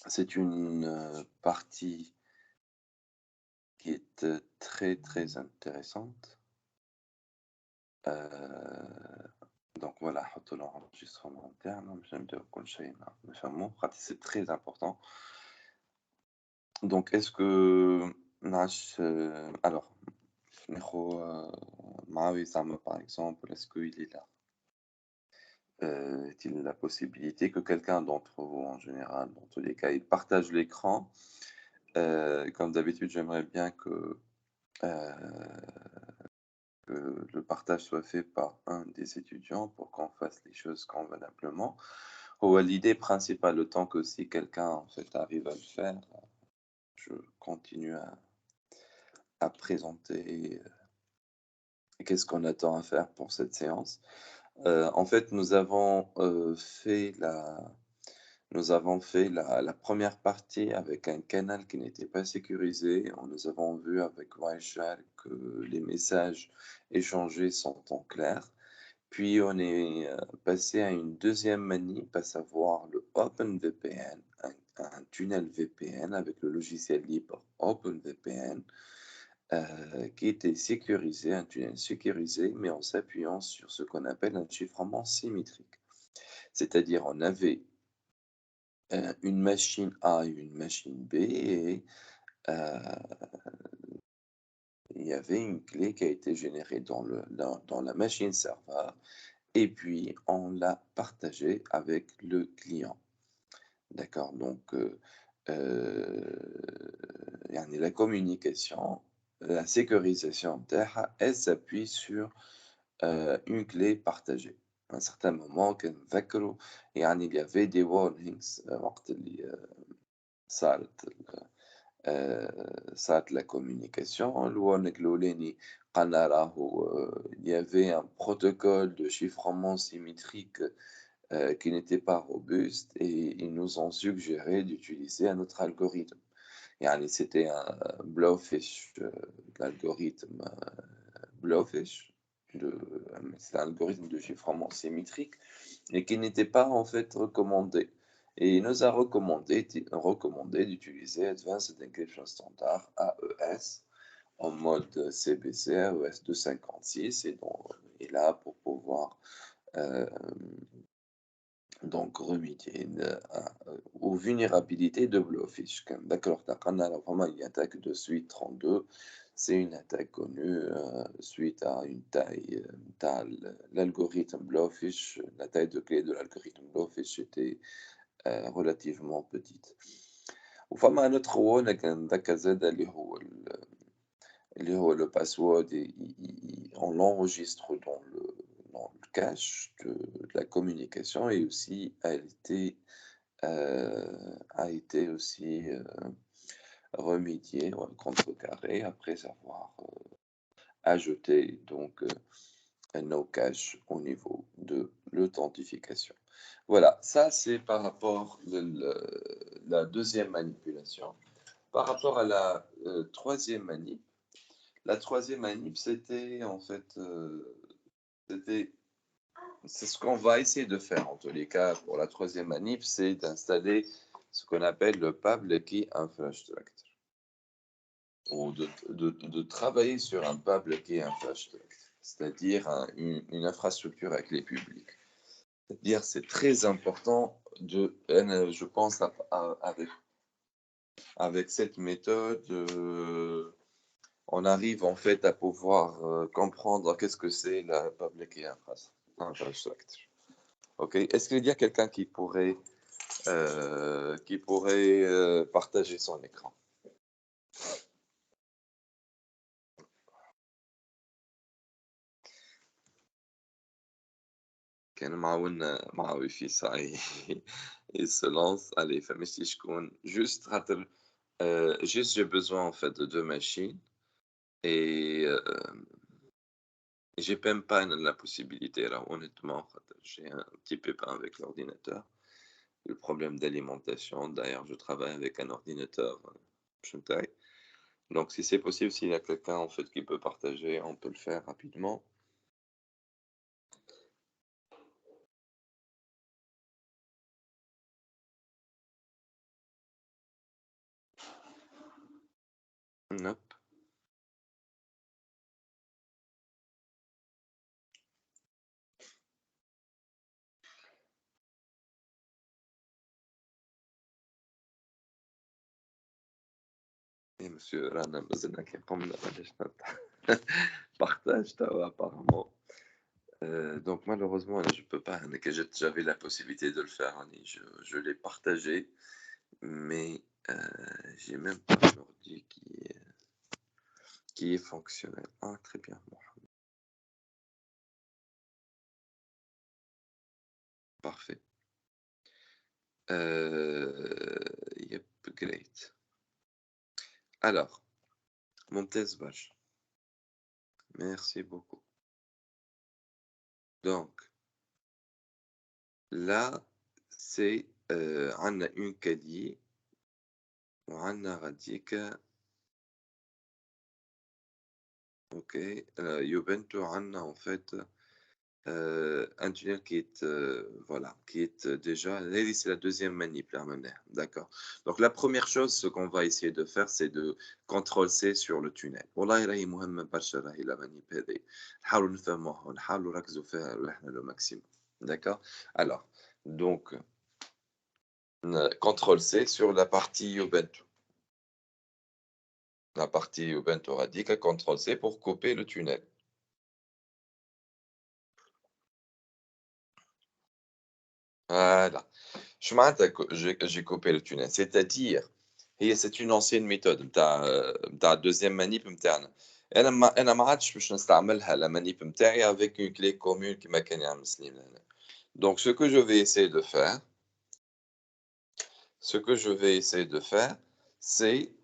C'est une partie qui est très très intéressante. Donc voilà, حطوا l'enregistrement interne باش نبداو كل شيء نفهموه خاطر c'est très important. Donc est-ce que نعرفش alors ناخو معاوي زعما par exemple, est-ce qu'il est là? Est-il la possibilité que quelqu'un d'entre vous, en général, dans tous les cas, il partage l'écran? Comme d'habitude, j'aimerais bien que le partage soit fait par un des étudiants pour qu'on fasse les choses convenablement. Ou l'idée principale, le temps que si quelqu'un en fait arrive à le faire, je continue à présenter qu'est-ce qu'on attend à faire pour cette séance. En fait, nous avons fait la première partie avec un canal qui n'était pas sécurisé. Nous avons vu avec Wireshark que les messages échangés sont en clair. Puis on est passé à une deuxième manip, à savoir le OpenVPN, un tunnel VPN avec le logiciel libre OpenVPN, qui était sécurisé, un tunnel sécurisé, mais en s'appuyant sur ce qu'on appelle un chiffrement symétrique. C'est-à-dire on avait une machine A et une machine B et heu, il y avait une clé qui a été générée dans la machine serveur et puis on l'a partagée avec le client. D'accord? Donc يعني la communication, la sécurisation نتاعها, elle s'appuie sur une clé partagée. À un certain moment كنتذكروا يعني il y avait des warnings وقت اللي صارت صارت la communication. الwarning الأولاني قالنا راهو il y avait un protocole de chiffrement symétrique qui n'était pas robuste et ils nous ont suggéré d'utiliser un autre algorithme. يعني c'était un Blowfish, l'algorithme Blowfish, c'est un algorithme de chiffrement symétrique et qui n'était pas en fait recommandé. Et il nous a recommandé d'utiliser Advanced Encryption Standard, AES, en mode CBC, AES 256, et donc est là pour pouvoir euh, donc remédier aux vulnérabilités de Blowfish. D'accord, alors vraiment une attaque de suite 32, c'est une attaque connue suite à une taille, l'algorithme Blowfish, la taille de clé de l'algorithme Blowfish était relativement petite. وفما un autre هو كان زاد اللي هو le password, on l'enregistre dans le cache de la communication et aussi a été aussi remédié, ouais, contrecarré après avoir ajouté donc nos caches au niveau de l'authentification. Voilà, ça c'est par rapport à la deuxième manipulation. Par rapport à la troisième manip, la troisième manip, c'était en fait, c'était c'est ce qu'on va essayer de faire en tous les cas pour la troisième manip, c'est d'installer ce qu'on appelle le Public Key Infrastructure ou de travailler sur un Public Key Infrastructure, c'est-à-dire une infrastructure avec les publics. C'est-à-dire c'est très important je pense avec cette méthode, on arrive en fait à pouvoir comprendre qu'est-ce que c'est la Public Key Infrastructure. Ok, est-ce qu'il y a quelqu'un qui pourrait partager son écran? كان مع wifi ça il se lance. Allez, فماشي شكون juste خاطر juste j'ai besoin en fait de deux machines et j'ai même pas la possibilité là honnêtement خاطر j'ai un petit pépin avec l'ordinateur, le problème d'alimentation. D'ailleurs je travaille avec un ordinateur شنطاي. Donc si c'est possible, s'il y a quelqu'un en fait qui peut partager, on peut le faire rapidement. Nope. Et monsieur Rana Mazena qui comme partage apparemment. Donc malheureusement, je peux pas. J'avais la possibilité de le faire en ligne. Je l'ai partagé, mais j'ai même pas un ordi qui est fonctionnel. Ah, très bien. Parfait. Yep, great. Alors, Montez Vache. Merci beaucoup. Donc, là, c'est on a une caddie, on a radique. Ok, Yubentu, on a en fait un tunnel qui est, voilà, qui est déjà, là, c'est la deuxième manip, là, maintenant. D'accord. Donc, la première chose, ce qu'on va essayer de faire, c'est de CTRL-C sur le tunnel. والله راهي مهمة برشا راهي la manip هذه. نحاولوا نفهموها ونحاولوا نركزوا فيها le maximum. D'accord. Alors, donc, CTRL-C sur la partie Ubuntu. La partie Ubuntu radique, CTRL-C pour couper le tunnel. Voilà. J'ai coupé le tunnel. C'est-à-dire, et c'est une ancienne méthode. Ta deuxième manip متاعنا. أنا ما عادش باش نستعملها la manip متاعي avec une clé commune كيما كان يعمل سليم هنا. Donc c'est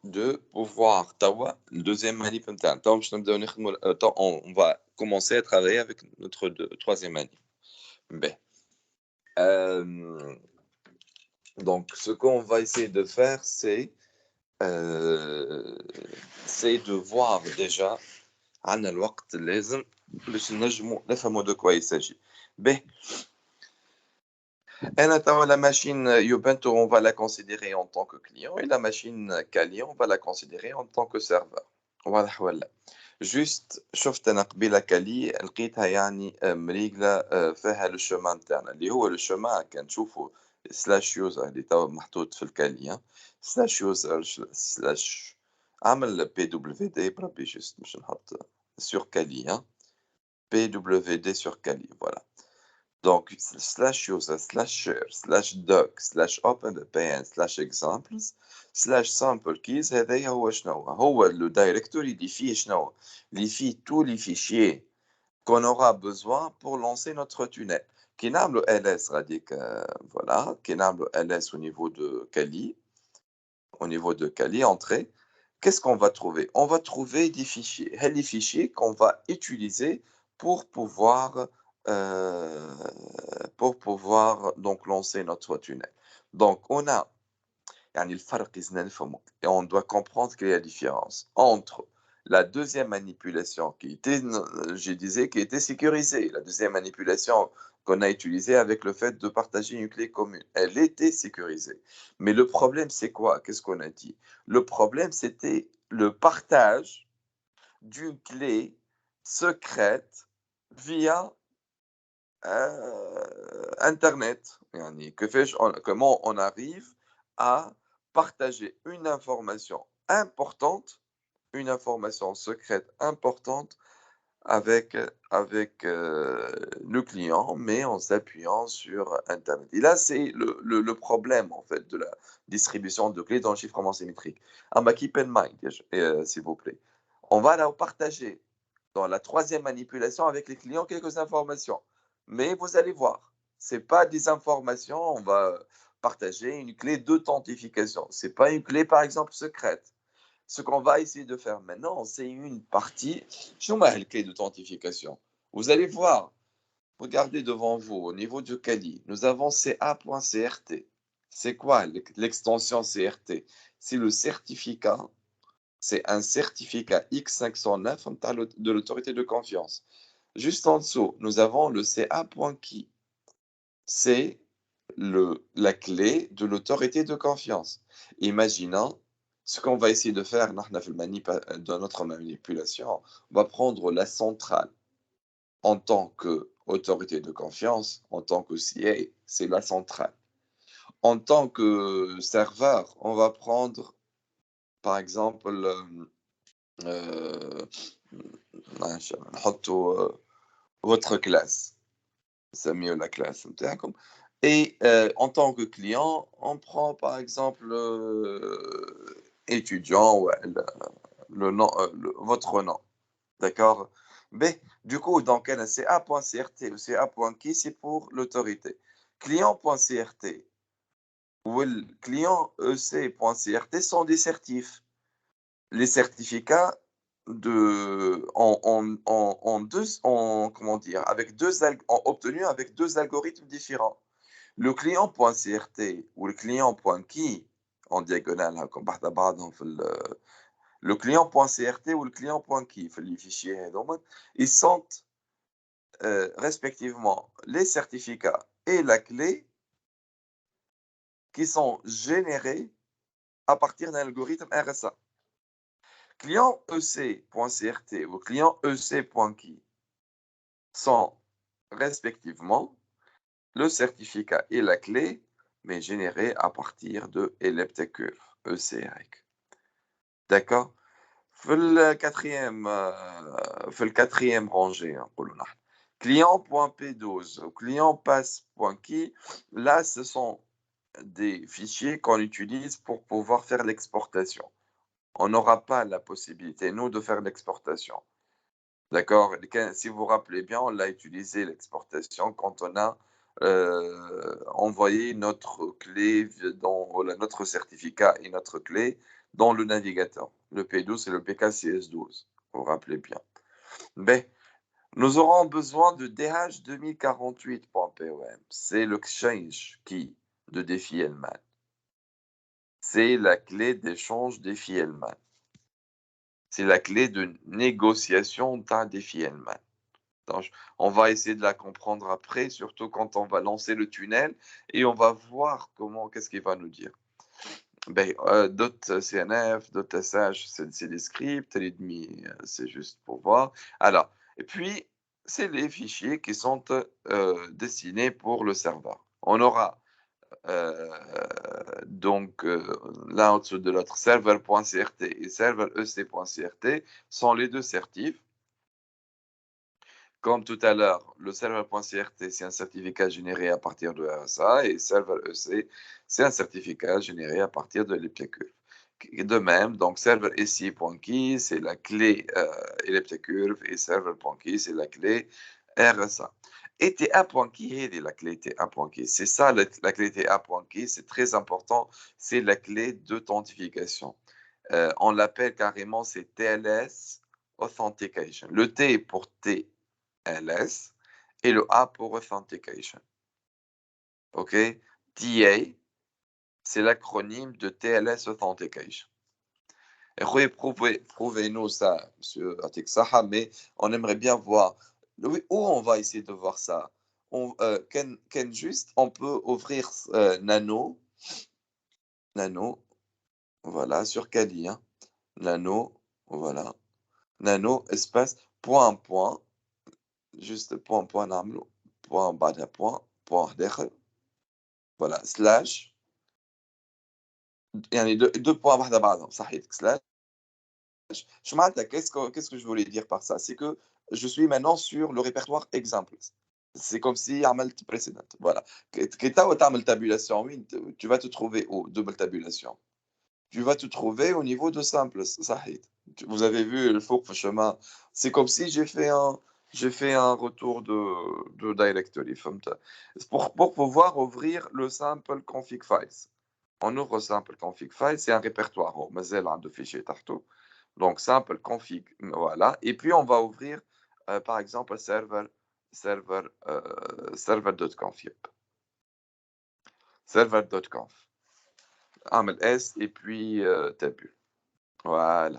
de pouvoir توا le deuxième manip متاعنا. توا باش نبداو نخدموا on va commencer à travailler avec notre troisième manip. Ben. Donc, ce qu'on va essayer de faire, c'est de voir déjà عندنا الوقت لازم باش نجموا نفهموا de quoi il s'agit. Ben, la machine Ubuntu, on va la considérer en tant que client et la machine Kali, on va la considérer en tant que serveur. واضح ولا؟ Juste شفت أنا قبيلة كالي لقيتها يعني مريقلة فيها لو شومان تاعنا اللي هو لو شومان كان تشوفوا سلاش يوزر اللي توا محطوط في الكالي سلاش يوزر سلاش عمل بي دبليو دي بربي جست باش نحط سور كالي بي دبليو دي سور كالي فوالا donc slash user slash share slash doc slash open vpn slash examples slash sample keys هذايا هو شنو هو le directory اللي فيه شنو اللي فيه tous les fichiers qu'on aura besoin pour lancer notre tunnel كي نعملوا ls غاديك voilà كي نعملوا ls au niveau de Kali entrée qu'est-ce qu'on va trouver on va trouver des fichiers les fichiers qu'on va utiliser pour pouvoir donc lancer notre tunnel. Donc, on a, يعني الفرق إذا نفهمه, et on doit comprendre qu'il y a la différence entre la deuxième manipulation qui était, je disais, qui était sécurisée, la deuxième manipulation qu'on a utilisée avec le fait de partager une clé commune, elle était sécurisée. Mais le problème, c'est quoi? Qu'est-ce qu'on a dit? Le problème, c'était le partage d'une clé secrète via Internet. يعني comment on arrive à partager une information importante, une information secrète importante avec le client, mais en s'appuyant sur Internet. Et là, c'est le problème en fait de la distribution de clés dans le chiffrement symétrique. Keep in mind, s'il vous plaît. On va là partager dans la troisième manipulation avec les clients quelques informations. Mais vous allez voir, ce n'est pas des informations, on va partager une clé d'authentification. Ce n'est pas une clé, par exemple, secrète. Ce qu'on va essayer de faire maintenant, c'est une partie. Je vais la clé d'authentification. Vous allez voir, regardez devant vous, au niveau du Kali, nous avons CA.CRT. C'est quoi l'extension CRT? C'est le certificat, c'est un certificat X509 de l'autorité de confiance. Juste en dessous, nous avons le CA.key. C'est la clé de l'autorité de confiance. Imaginons, Ce qu'on va essayer de faire dans notre manipulation, on va prendre la centrale en tant qu'autorité de confiance, en tant que CA, c'est la centrale. En tant que serveur, on va prendre, par exemple, euh, votre classe. C'est mieux la classe. Et en tant que client, on prend par exemple étudiant, ouais, le nom, votre nom. D'accord? Mais du coup, donc, c'est A.CRT ou c'est A.qui, c'est pour l'autorité. Client.crt ou le client EC.crt sont des certifs. Les certificats comment dire, obtenus avec deux algorithmes différents. Le client.crt ou le client.key en diagonale, hein, comme le client.crt ou le client.key, les fichiers, ils sont respectivement les certificats et la clé qui sont générés à partir d'un algorithme RSA. Client EC.crt ou client EC.key sont respectivement le certificat et la clé, mais générés à partir de elliptic curve, ECY. D'accord? في الquatrième rangée, client.p12 ou client.pass.key, là, ce sont des fichiers qu'on utilise pour pouvoir faire l'exportation. On n'aura pas la possibilité, nous, de faire l'exportation. D'accord? Si vous vous rappelez bien, on l'a utilisé l'exportation quand on a envoyé notre clé, notre certificat et notre clé dans le navigateur. Le P12 et le PKCS12. Vous vous rappelez bien. Mais nous aurons besoin de DH 2048.pom. C'est l'exchange key de Diffie-Hellman. C'est la clé d'échange Diffie-Hellman. C'est la clé de négociation d'un Diffie-Hellman. Donc, on va essayer de la comprendre après, surtout quand on va lancer le tunnel et on va voir qu'est-ce qu'il va nous dire. Ben, .cnf, .sh, c'est des scripts, l'ennemi, c'est juste pour voir. Alors, et puis, c'est les fichiers qui sont destinés pour le serveur. On aura donc l'un au-dessus de l'autre, serveur.crt et serveur ec.crt sont les deux certifs. Comme tout à l'heure, le serveur.crt, c'est un certificat généré à partir de RSA et serveur EC, c'est un certificat généré à partir de l'elliptic-curve. De même, donc serveur SI.key, c'est la clé elliptic-curve et serveur.key, c'est la clé RSA. Et TA.key, la clé TA.key, c'est ça la clé TA.key, c'est très important, c'est la clé d'authentification. On l'appelle carrément, c'est TLS Authentication. Le T est pour T. LS et le A pour Authentication. OK? TA, c'est l'acronyme de TLS Authentication. Et prouvez-nous ça, monsieur Atik Saha, mais on aimerait bien voir où on va essayer de voir ça. On peut ouvrir Nano, voilà, sur Kali, hein. Nano, voilà. Nano, espace, point, juste point, نعملو point بعدها point داخل voilà slash يعني deux points واحدة بعضهم صحيح slash qu'est-ce que je voulais dire par ça, c'est que je suis maintenant sur le répertoire examples. C'est comme si عملت précédente, voilà. كي توا تعمل tabulation, oui, tu vas te trouver où double tabulation, tu vas te trouver au niveau de simples صحيح. Vous avez vu le faux chemin, c'est comme si j'ai fait un retour de directory pour pouvoir ouvrir le sample config files. On ouvre sample config files, c'est un répertoire مازال عنده fichier تحته. Donc sample config, voilà, et puis on va ouvrir par exemple server.conf server.conf عمل S et puis tabule, voilà.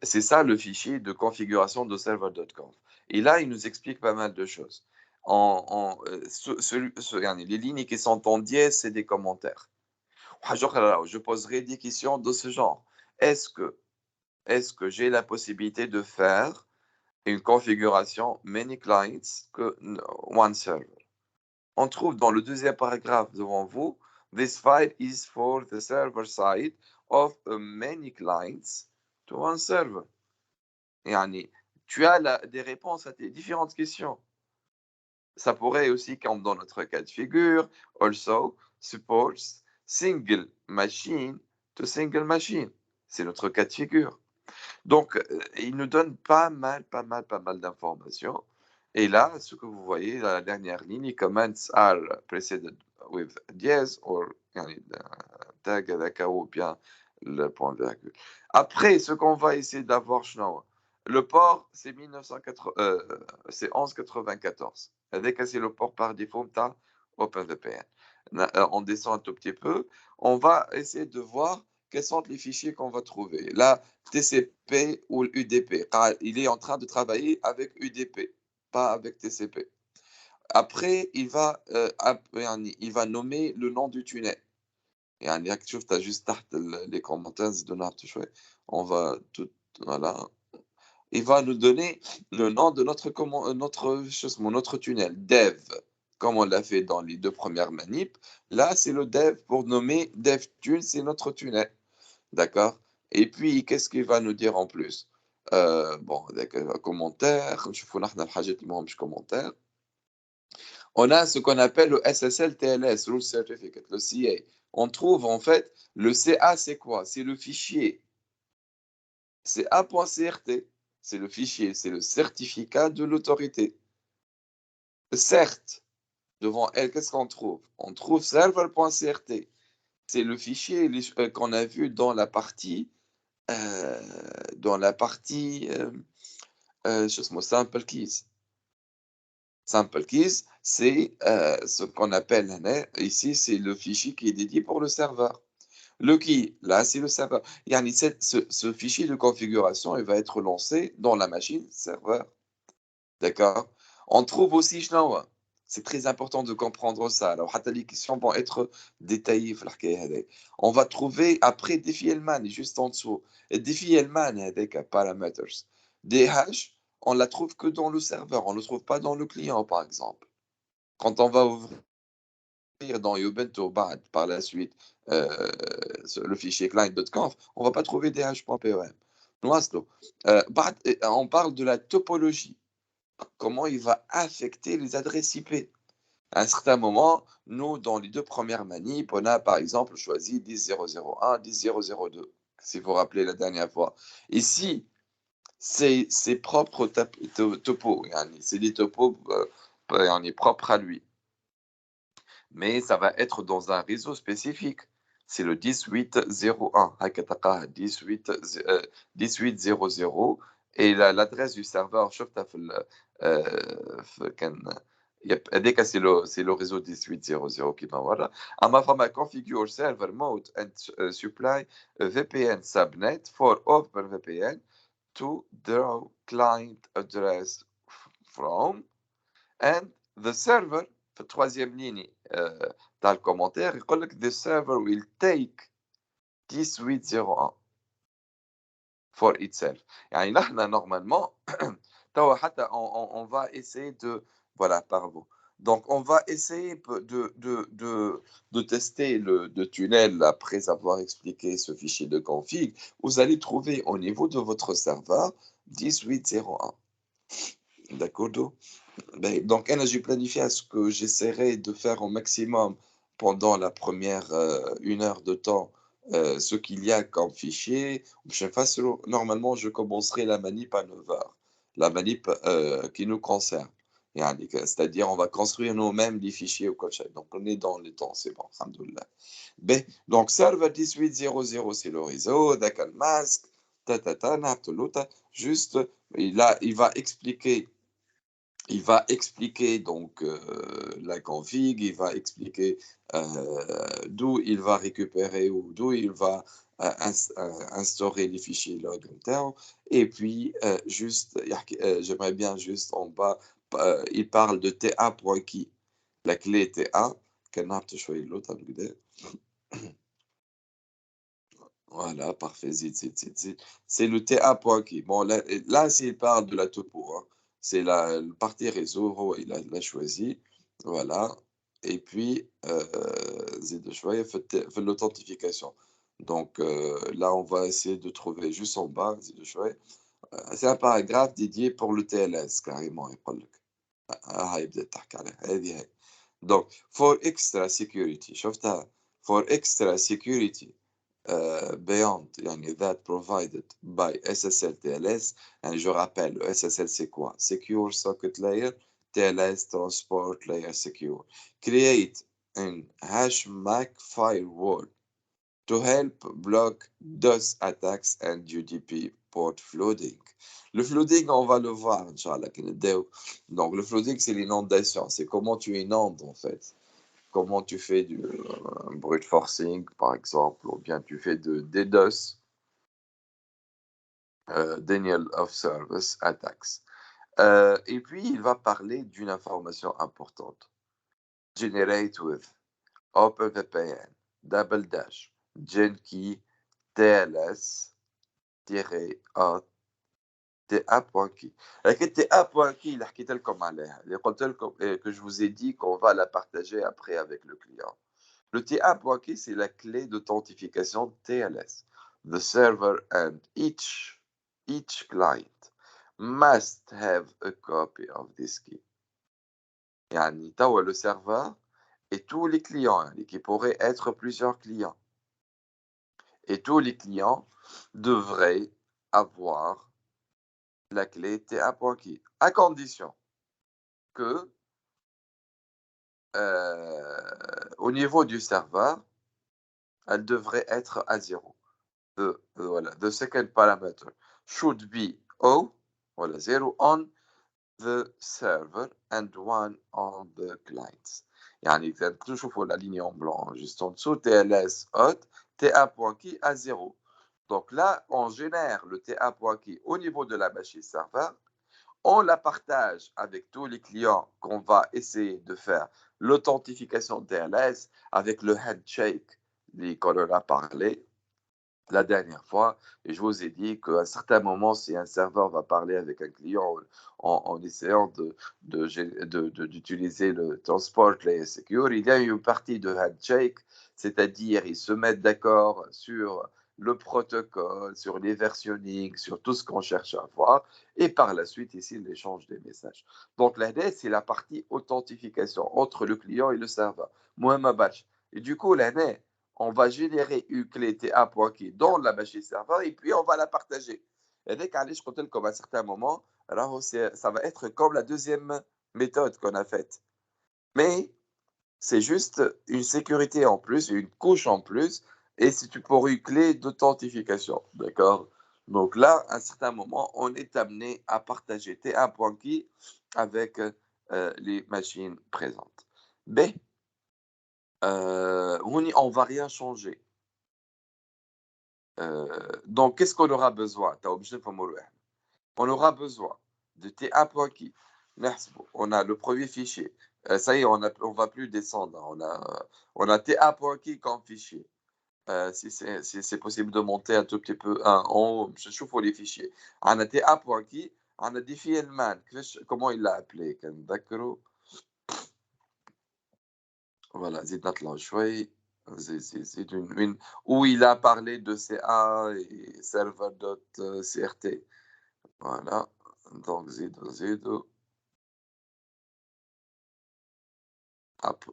C'est ça le fichier de configuration de server.conf. Et là, il nous explique pas mal de choses. Les lignes qui sont en dièse, c'est des commentaires. Je poserai des questions de ce genre. Est-ce que, est-ce que j'ai la possibilité de faire une configuration many clients que one server? On trouve dans le deuxième paragraphe devant vous, this file is for the server side of many clients to one server. Yani, tu as des réponses à tes différentes questions. Ça pourrait aussi, comme dans notre cas de figure, also supports single machine to single machine. C'est notre cas de figure. Donc, il nous donne pas mal d'informations. Et là, ce que vous voyez, la dernière ligne, comments are preceded with dièse or tag avec ou bien le point virgule. Après, ce qu'on va essayer d'avoir, le port, c'est 1194. Avec c'est le port par défaut, t'as OpenVPN. On descend un tout petit peu. On va essayer de voir quels sont les fichiers qu'on va trouver. Là, TCP ou UDP. Il est en train de travailler avec UDP, pas avec TCP. Après, il va nommer le nom du tunnel. يعني هاك شوف juste تحت les commentaires زدنا شوي. On va tout, voilà. Il va nous donner le nom de notre tunnel, dev, comme on l'a fait dans les deux premières manips. Là, c'est le dev pour nommer DevTune, c'est notre tunnel. D'accord? Et puis, qu'est-ce qu'il va nous dire en plus? Bon, d'accord, commentaire, je fous là, commentaire. On a ce qu'on appelle le SSL TLS, Rule Certificate, le CA. On trouve en fait, le CA, c'est quoi? C'est le fichier. C'est A.CRT. C'est le fichier, c'est le certificat de l'autorité. Certes, devant elle, qu'est-ce qu'on trouve? On trouve server.crt. C'est le fichier qu'on a vu dans la partie, euh, Sample Keys. Sample Keys, c'est ce qu'on appelle ici, c'est le fichier qui est dédié pour le serveur. Le key, là, c'est le serveur. Yani, ce fichier de configuration, il va être lancé dans la machine serveur. D'accord? On trouve aussi, c'est très important de comprendre ça. Alors, les questions vont être détaillées. On va trouver après défi Hellman, juste en dessous. Et défi Hellman avec parameters. DH, on la trouve que dans le serveur, on ne le trouve pas dans le client, par exemple. Quand on va ouvrir dans Ubuntu par la suite le fichier client.conf, on ne va pas trouver dh.pom. On parle de la topologie, comment il va affecter les adresses IP. À un certain moment, nous, dans les deux premières manips, on a par exemple choisi 10.0.0.1, 10.0.0.2, si vous vous rappelez la dernière fois. Ici, c'est ses propres topos, c'est des topos propres à lui. Mais ça va être dans un réseau spécifique. C'est le 18.0.1, 18.0.0, et l'adresse du serveur, c'est le réseau 18.0.0 qui va voilà. أما فما configure server mode and supply VPN subnet for OpenVPN to draw client address from and the server. في الtroisième ligne dans le commentaire يقول لك the server will take 18.0.1 for itself. يعني نحن normalement توا حتى on va essayer de voilà pardon. Donc on va essayer de tester le tunnel après avoir expliqué ce fichier de config. Vous allez trouver au niveau de votre serveur 18.0.1. D'accord? Ben, donc, j'ai planifié à ce que j'essaierai de faire au maximum pendant la première 1 heure de temps ce qu'il y a comme fichier. Normalement, je commencerai la manip à 9 heures. La manip qui nous concerne. C'est-à-dire, on va construire nous-mêmes les fichiers au coach. Donc, on est dans les temps, c'est bon, alhamdoulilah. Ben, donc, server 18.0.0, c'est le réseau, d'accord, le masque, juste, il va expliquer. Il va expliquer donc la config, il va expliquer d'où il va récupérer ou d'où il va instaurer les fichiers log interne. Et puis, j'aimerais bien juste en bas, il parle de TA.key, la clé TA, كان نعرف شوي l'autre. Voilà, parfait. Zid, zid, zid, zid. C'est le TA.key. Bon, là s'il parle de la topo, hein. C'est la partie réseau, il a choisi. Voilà. Et puis, zid شوية في l'authentification. Donc, là, on va essayer de trouver juste en bas, زيد شوية. C'est un paragraphe dédié pour le TLS, carrément, يقول لك. هاي بدأت تحكي عليها. هذه هي. Donc, for extra security. شفتها. For extra security beyond يعني that provided by SSL TLS. يعني je rappelle, le SSL c'est quoi? Secure Socket Layer, TLS Transport Layer Secure. Create un HMAC firewall to help block DOS attacks and UDP port flooding. Le flooding, on va le voir, Inch'Allah. Donc, le flooding, c'est l'inondation. C'est comment tu inondes, en fait. Comment tu fais du brute forcing, par exemple, ou bien tu fais de DDoS, Denial of Service Attacks. Et puis, il va parler d'une information importante. Generate with OpenVPN, Double Dash, GenKey, TLS-A TA.key. لكن TA.key اللي حكيت لكم عليها اللي قلت لكم que je vous ai dit qu'on va la partager après avec le client. Le TA.key, c'est la clé d'authentification TLS. The server and each client must have a copy of this key. يعني توا le serveur et tous les clients, hein, qui pourraient être plusieurs clients. Et tous les clients devraient avoir la clé TA.key, à condition que au niveau du serveur, elle devrait être à 0. Voilà, the second parameter should be O, voilà, 0 on the server and 1 on the clients. يعني إذا تشوفوا la ligne en blanc juste en dessous, TLS hot, TA.key à 0. Donc là, on génère le TA.key au niveau de la machine serveur. On la partage avec tous les clients qu'on va essayer de faire l'authentification TLS avec le handshake qu'on en a parlé la dernière fois. Et je vous ai dit qu'à un certain moment, si un serveur va parler avec un client en essayant d'utiliser le Transport Layer Secure, il y a une partie de handshake, c'est-à-dire ils se mettent d'accord sur le protocole, sur les versionning, sur tout ce qu'on cherche à voir, et par la suite, ici, l'échange des messages. Donc, l'ANES, c'est la partie authentification entre le client et le serveur. Moi, batch. Et du coup, l'ANES, on va générer une clé TA.key dans la machine serveur et puis on va la partager. Et dès qu'à comme à un certain moment, alors ça va être comme la deuxième méthode qu'on a faite. Mais c'est juste une sécurité en plus, une couche en plus, et c'est pour une clé d'authentification. D'accord? Donc là, à un certain moment, on est amené à partager TA.key avec les machines présentes. B, on ne va rien changer. Donc, qu'est-ce qu'on aura besoin? On aura besoin de TA.key. On a le premier fichier. Ça y est, on ne va plus descendre. On a TA.key comme fichier. Si c'est possible de monter un tout petit peu en haut, je chauffe les fichiers. On a TA.key, on a défi Elman. Comment il l'a appelé? D'accord. Voilà, زيد نطلع شوي. زيد où il a parlé de CA et server.crt. Voilà, donc زيدو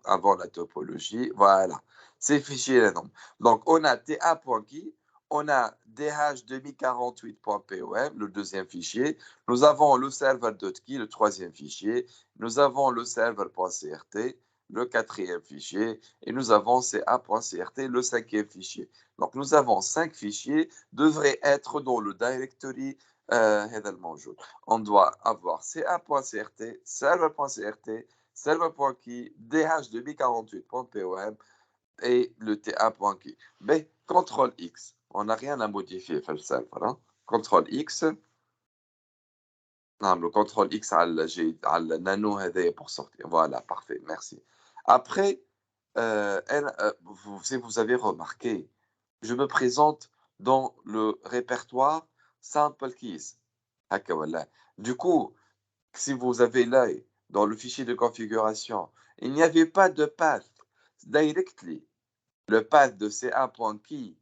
avant la topologie. Voilà, ces fichiers là. Donc, on a ta.key, on a dh2048.pom, le deuxième fichier. Nous avons le server.key, le troisième fichier. Nous avons le server.crt, le quatrième fichier. Et nous avons ca.crt, le cinquième fichier. Donc, nous avons 5 fichiers, devraient être dans le directory. On doit avoir ca.crt, server.crt, server.key, dh2048.pom et le ta.key. Mais CTRL X, on n'a rien à modifier في السيرفر. Hein? CTRL X, le CTRL X على النانو هذايا pour sortir. Voilà, parfait, merci. Après, si vous avez remarqué, je me présente dans le répertoire sample keys. هكا والله. Du coup, si vous avez l'œil dans le fichier de configuration, il n'y avait pas de path directly. Le path de CA.key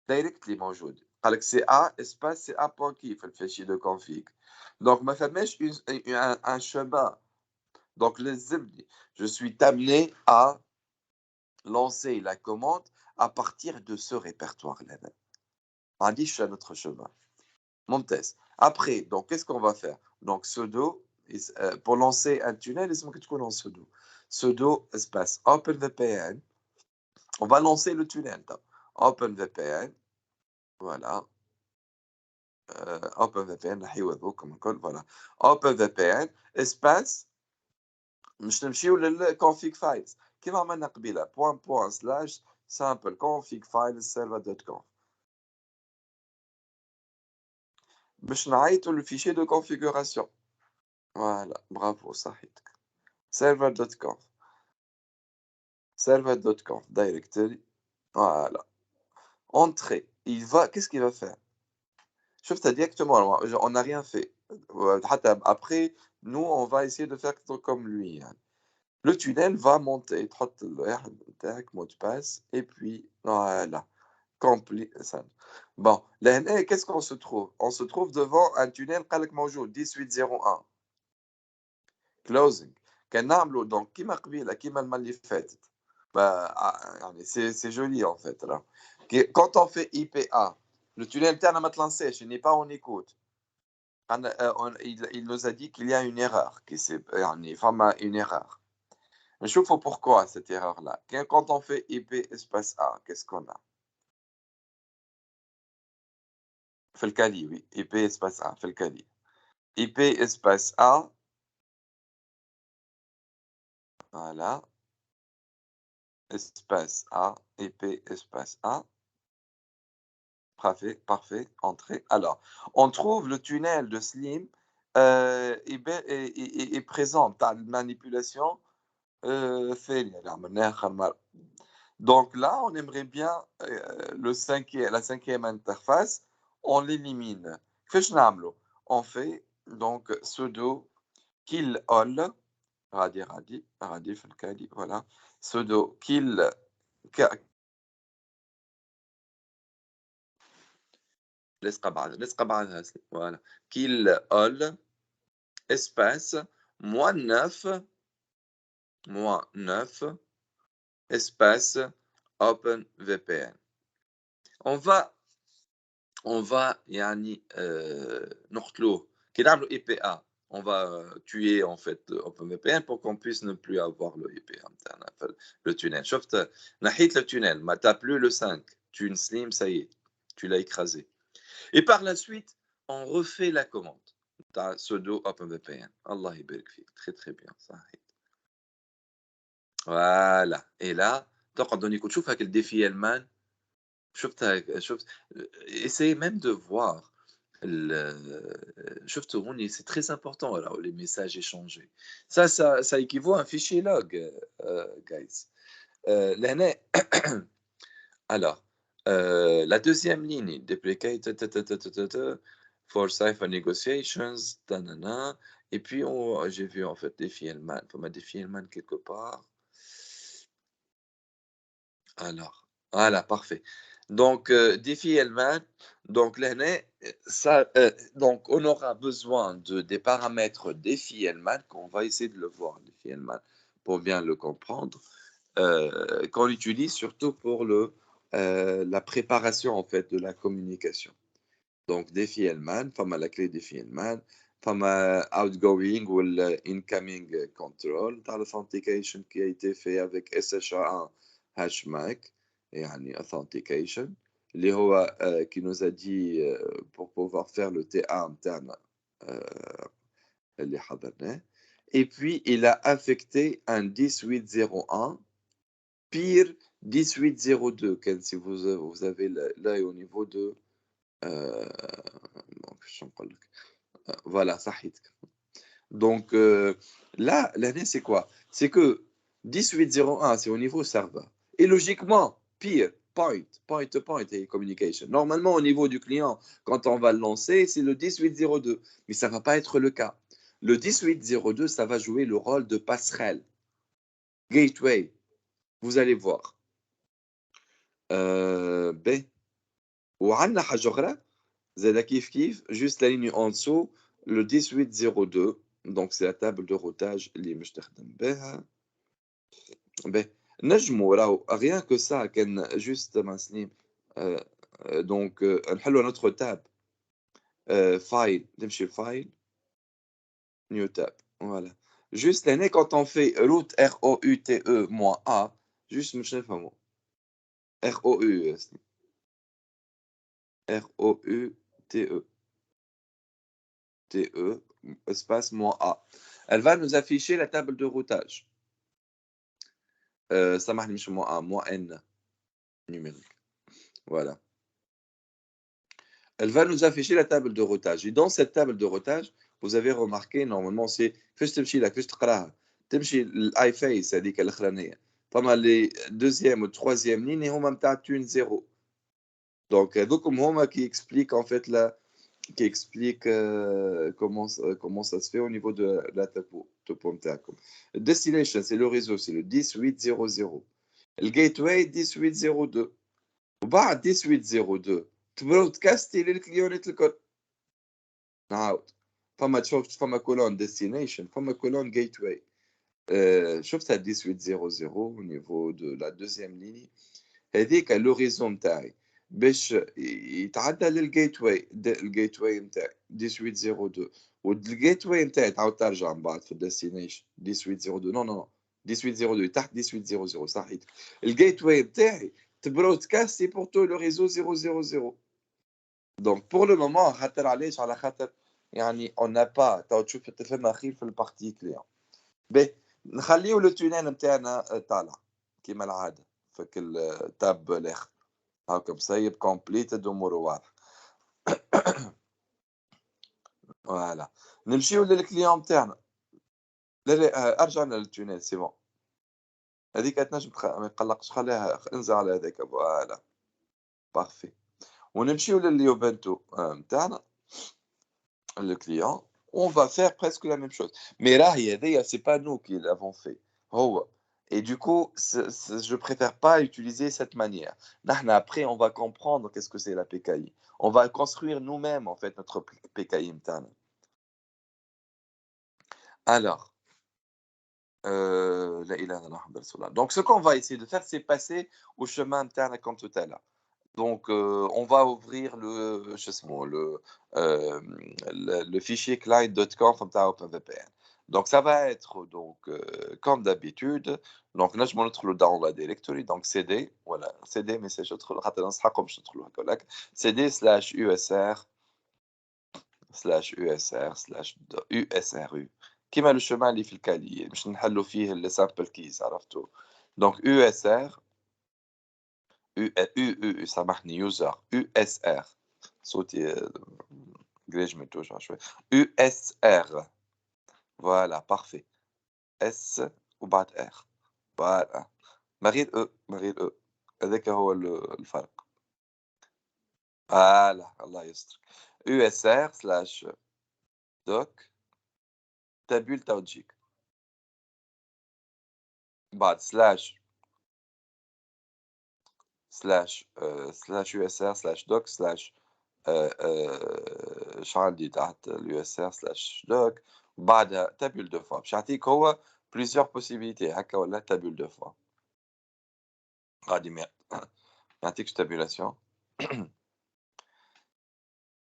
directly موجود. قال لك CA espace CA.key في الفيشير de config. Donc ما فماش un chemin. Donc je suis amené à lancer la commande à partir de ce répertoire-là. On dit à notre chemin. Montes. Après, donc, qu'est-ce qu'on va faire? Donc, sudo, pour lancer un tunnel, laisse-moi que tu connais sudo. Sudo espace OpenVPN. On va lancer le tunnel. OpenVPN. Voilà. OpenVPN, comme on voilà. OpenVPN espace. مش نمشيو للconfig files كيما عملنا قبيله // config files server.conf باش نعيطوا للفيشي دو configuration. Voilà, bravo, صحيتك. server.conf directory. Voilà. Entrée. Qu'est-ce qu'il va faire? شفت directement, on n'a rien fait. Après, nous, on va essayer de faire comme lui. Le tunnel va monter, mot de passe, et puis voilà, bon, là, qu'est-ce qu'on se trouve? On se trouve devant un tunnel موجود 1801 closing. Donc كيما قبيله كيما المره اللي فاتت. يعني c'est joli en fait là. Quand on fait IPA, le tunnel تاعنا ما تلانساش, il n'est pas en écoute. Il nous a dit qu'il y a une erreur, يعني فما une erreur. نشوفوا pourquoi cette erreur-là. Quand on fait IP espace A, qu'est-ce qu'on a? في الكالي, oui. IP espace A, في الكالي. IP espace A. Voilà. Espace A, IP espace A. Parfait, parfait. Entrée. Alors, on trouve le tunnel de Slim est présent dans la manipulation. Donc là, on aimerait bien la cinquième interface, on l'élimine. On fait donc sudo kill all, radi voilà, sudo kill voilà, kill all espace -9 espace OpenVPN. On va يعني نقتلوه كي نعملوا IPA. On va tuer en fait OpenVPN pour qu'on puisse ne plus avoir le IPA نتاعنا le tunnel. شفت نحيت le tunnel, ما t'as plus le 5, tu slim, ça y est, tu l'as écrasé. Et par la suite, on refait la commande. تاع sudo OpenVPN. الله يبارك فيك, très très bien, صحيح. Voilà. Et là, تقعد تشوف هاك الديفي المان. شفت essayez même de voir شفت هوني c'est très important alors les messages échangés. Ça équivaut à un fichier log, guys. لهنا alors la deuxième ligne deprecate for cipher negotiations tanana, et puis j'ai vu en fait défi Hellman, faut mettre défi Hellman quelque part. Alors, voilà, parfait. Donc, défi Hellman, donc l'année, ça, donc on aura besoin des paramètres défi Hellman, qu'on va essayer de le voir, défi Hellman, pour bien le comprendre, qu'on utilise surtout pour la préparation en fait de la communication. Donc, défi Hellman, la clé défi Hellman, outgoing ou incoming control, dans l'authentication qui a été fait avec SHA-1 HMAC, يعني authentication, اللي هو qui nous a dit pour pouvoir faire le TA interne اللي حضرناه. Et puis il a affecté un 1801 pire 1802 si vous avez l'œil au niveau de voilà, صحيتك. Donc là, l'année c'est quoi? C'est que 1801 c'est au niveau serveur. Et logiquement, pire, point to point et communication. Normalement, au niveau du client, quand on va le lancer, c'est le 1802, mais ça ne va pas être le cas. Le 1802, ça va jouer le rôle de passerelle, gateway. Vous allez voir. B. وعندنا حاجة أخرى زاد كيف juste la ligne en dessous le 1802 donc c'est la table de routage اللي مش تخدم بها باهي نجموا راهو rien que ça كان juste مع سليم donc نحلوا notre tab file نمشي file new tab voilà juste l'année quand on fait route ROUTE moins A juste مش نفهموا ROU ROUTE TE, espace moins A. Elle va nous afficher la table de routage. Ça marche moins A, moins N numérique. Voilà. Elle va nous afficher la table de routage. Et dans cette table de routage, vous avez remarqué, normalement, c'est فاش تمشي لك فاش تقراها تمشي الاي فيس هذيك الاخرانيه فما لي دوزيام و troisième ligne هما نتاع تون زيرو دونك هذوكم هما qui expliquent en fait la qui explique comment ça se fait au niveau de la topo نتاعكم. Destination, c'est le réseau, c'est le 1800. Le gateway 1802. وبعد 1802 تبرودكاستي للكليونات الكل. نعاود. فما كولون destination, فما كولون gateway. شفتها 1800 au niveau de la deuxième ligne. هذيك l'horizon نتاعي. باش يتعدى للجيت واي الجيت واي نتاعي 1802 والجيت واي نتاعي تعاود ترجع من بعد في الديستنيشن 1802 نو نو 1802 تحت 1800 صحيت الجيت واي نتاعي تبرودكاستي بور تو لو ريزو 000 دونك بور لو مومون خاطر علاش على خاطر يعني اون نا با تو تشوف التلفون اخير في البارتي كليون باهي نخليو لو تونيل نتاعنا طالع كيما العاده فك التاب الاخر هاكا مسيب كومبليتد اموره واضحه فوالا نمشيو للكليون تاعنا لا ارجعنا للتونيل سي بون هذيك تنجم ما يقلقش خليها انزل على هذاك فوالا بارفي ونمشيو لليوبنتو نتاعنا الكليون on va faire presque la même chose mais راهي هذيا c'est pas nous qui l'avons fait هو et du coup je préfère pas utiliser cette manière نحنا après on va comprendre qu'est-ce que c'est la PKI on va construire nous-mêmes en fait notre PKI نتاعنا alors la ilaha illallah Muhammad Rasulullah. Donc ce qu'on va essayer de faire c'est passer au chemin interne comme tout à l'heure. Donc on va ouvrir le fichier client.conf نتاع OpenVPN. Donc ça va être donc comme d'habitude donc نجمو ندخلوا dans la directory donc cd voilà cd mais c'est تدخل حتى ننصحكم باش تدخلوا هكاك cd/usr/usr/usru كيما لو شومان اللي في الكالي باش نحلوا فيه لي سامبل كيز عرفتوا دونك usr سامحني يوزر usr صوتي قريج من توجع شوي usr فوالا بارفي اس وبعد ار فوالا ما غير او هذاك هو الفرق فوالا الله يستر usr/doc تابول تاع تجيك بعد /usr/doc/ شحال عندي تحت usr/doc بعدها تابول دو فوا باش يعطيك هو plusieurs possibilités هكا ولا تابول دو فوا غادي ما يعطيكش tabulation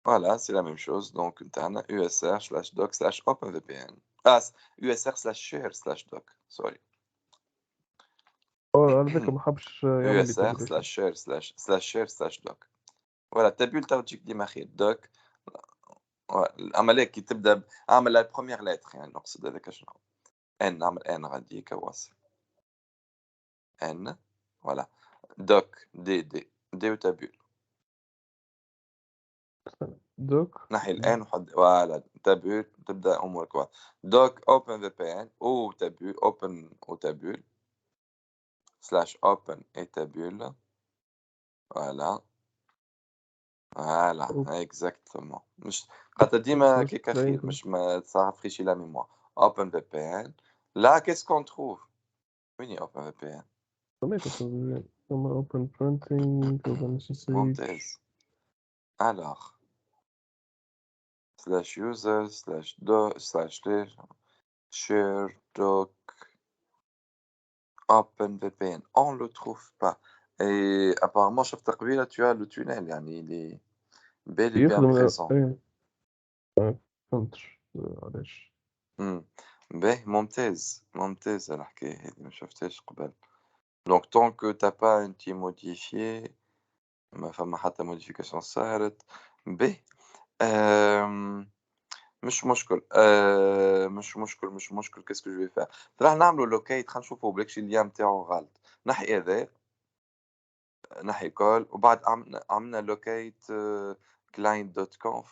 voilà c'est la même chose donc نتاعنا usr/doc/openvpn usr/share/doc sorry على فكرة ما حبش يعمل لي تابليشن usr/share/doc voilà تابول تاع تجيك ديما خير دوك العملية كي تبدا اعمل لا بروميير لتر يعني نقصد هذاك شنو ان نعمل ان غادي كواصل ان فوالا دوك دي وتابول دوك نحي الان وحد فوالا تابول تبدا امورك واضحة دوك اوبن في بي ان او تابول اوبن وتابول /open et tabule voilà. Voilà, أوك exactement. مش خاطر ديما slash هكاك خير، client مش ما تصرفيش la mémoire. OpenVPN. Là, qu'est-ce qu'on trouve؟ وين هي OpenVPN؟ سميتها ثم open printing open SSH ممتاز. Alors, slash user, slash do, slash share, doc, OpenVPN. On le trouve pas. Et apparemment, شفت قبيلة tu as le tunnel, يعني il est bel et bien يخدم présent. إيه فهمتش علاش إمم. باهي ممتاز، ممتازة الحكاية هذي ما شفتهاش قبل. Donc tant que tu as pas انتِ modifié ما فما حتى modification صارت. باهي. آمم مش مشكل، مش مشكل qu'est-ce que je vais faire؟ راح نعملوا locate خلينا نشوفوا بلاكشي اليا نتاعو غلط. نحي هذا، نحي كول وبعد عملنا locate client.conf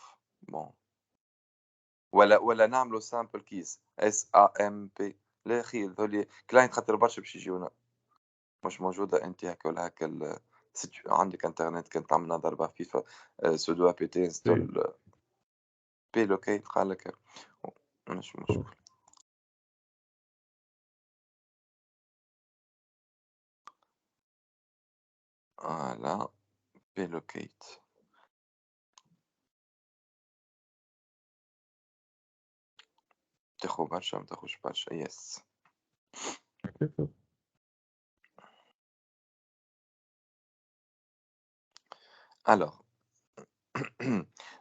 bon ولا نعملوا sample keys SAMP لا يا أخي هذولي client خاطر برشا باش يجيونا. مش موجودة أنتِ هاكا والّا هاكا عندِك إنترنت كان تعمل لنا ضربة خفيفة sudo apt إيه install plocate قال لك مش مشكل. فوالا plocate تاخذ برشا ما تاخذش برشا yes. كيف alors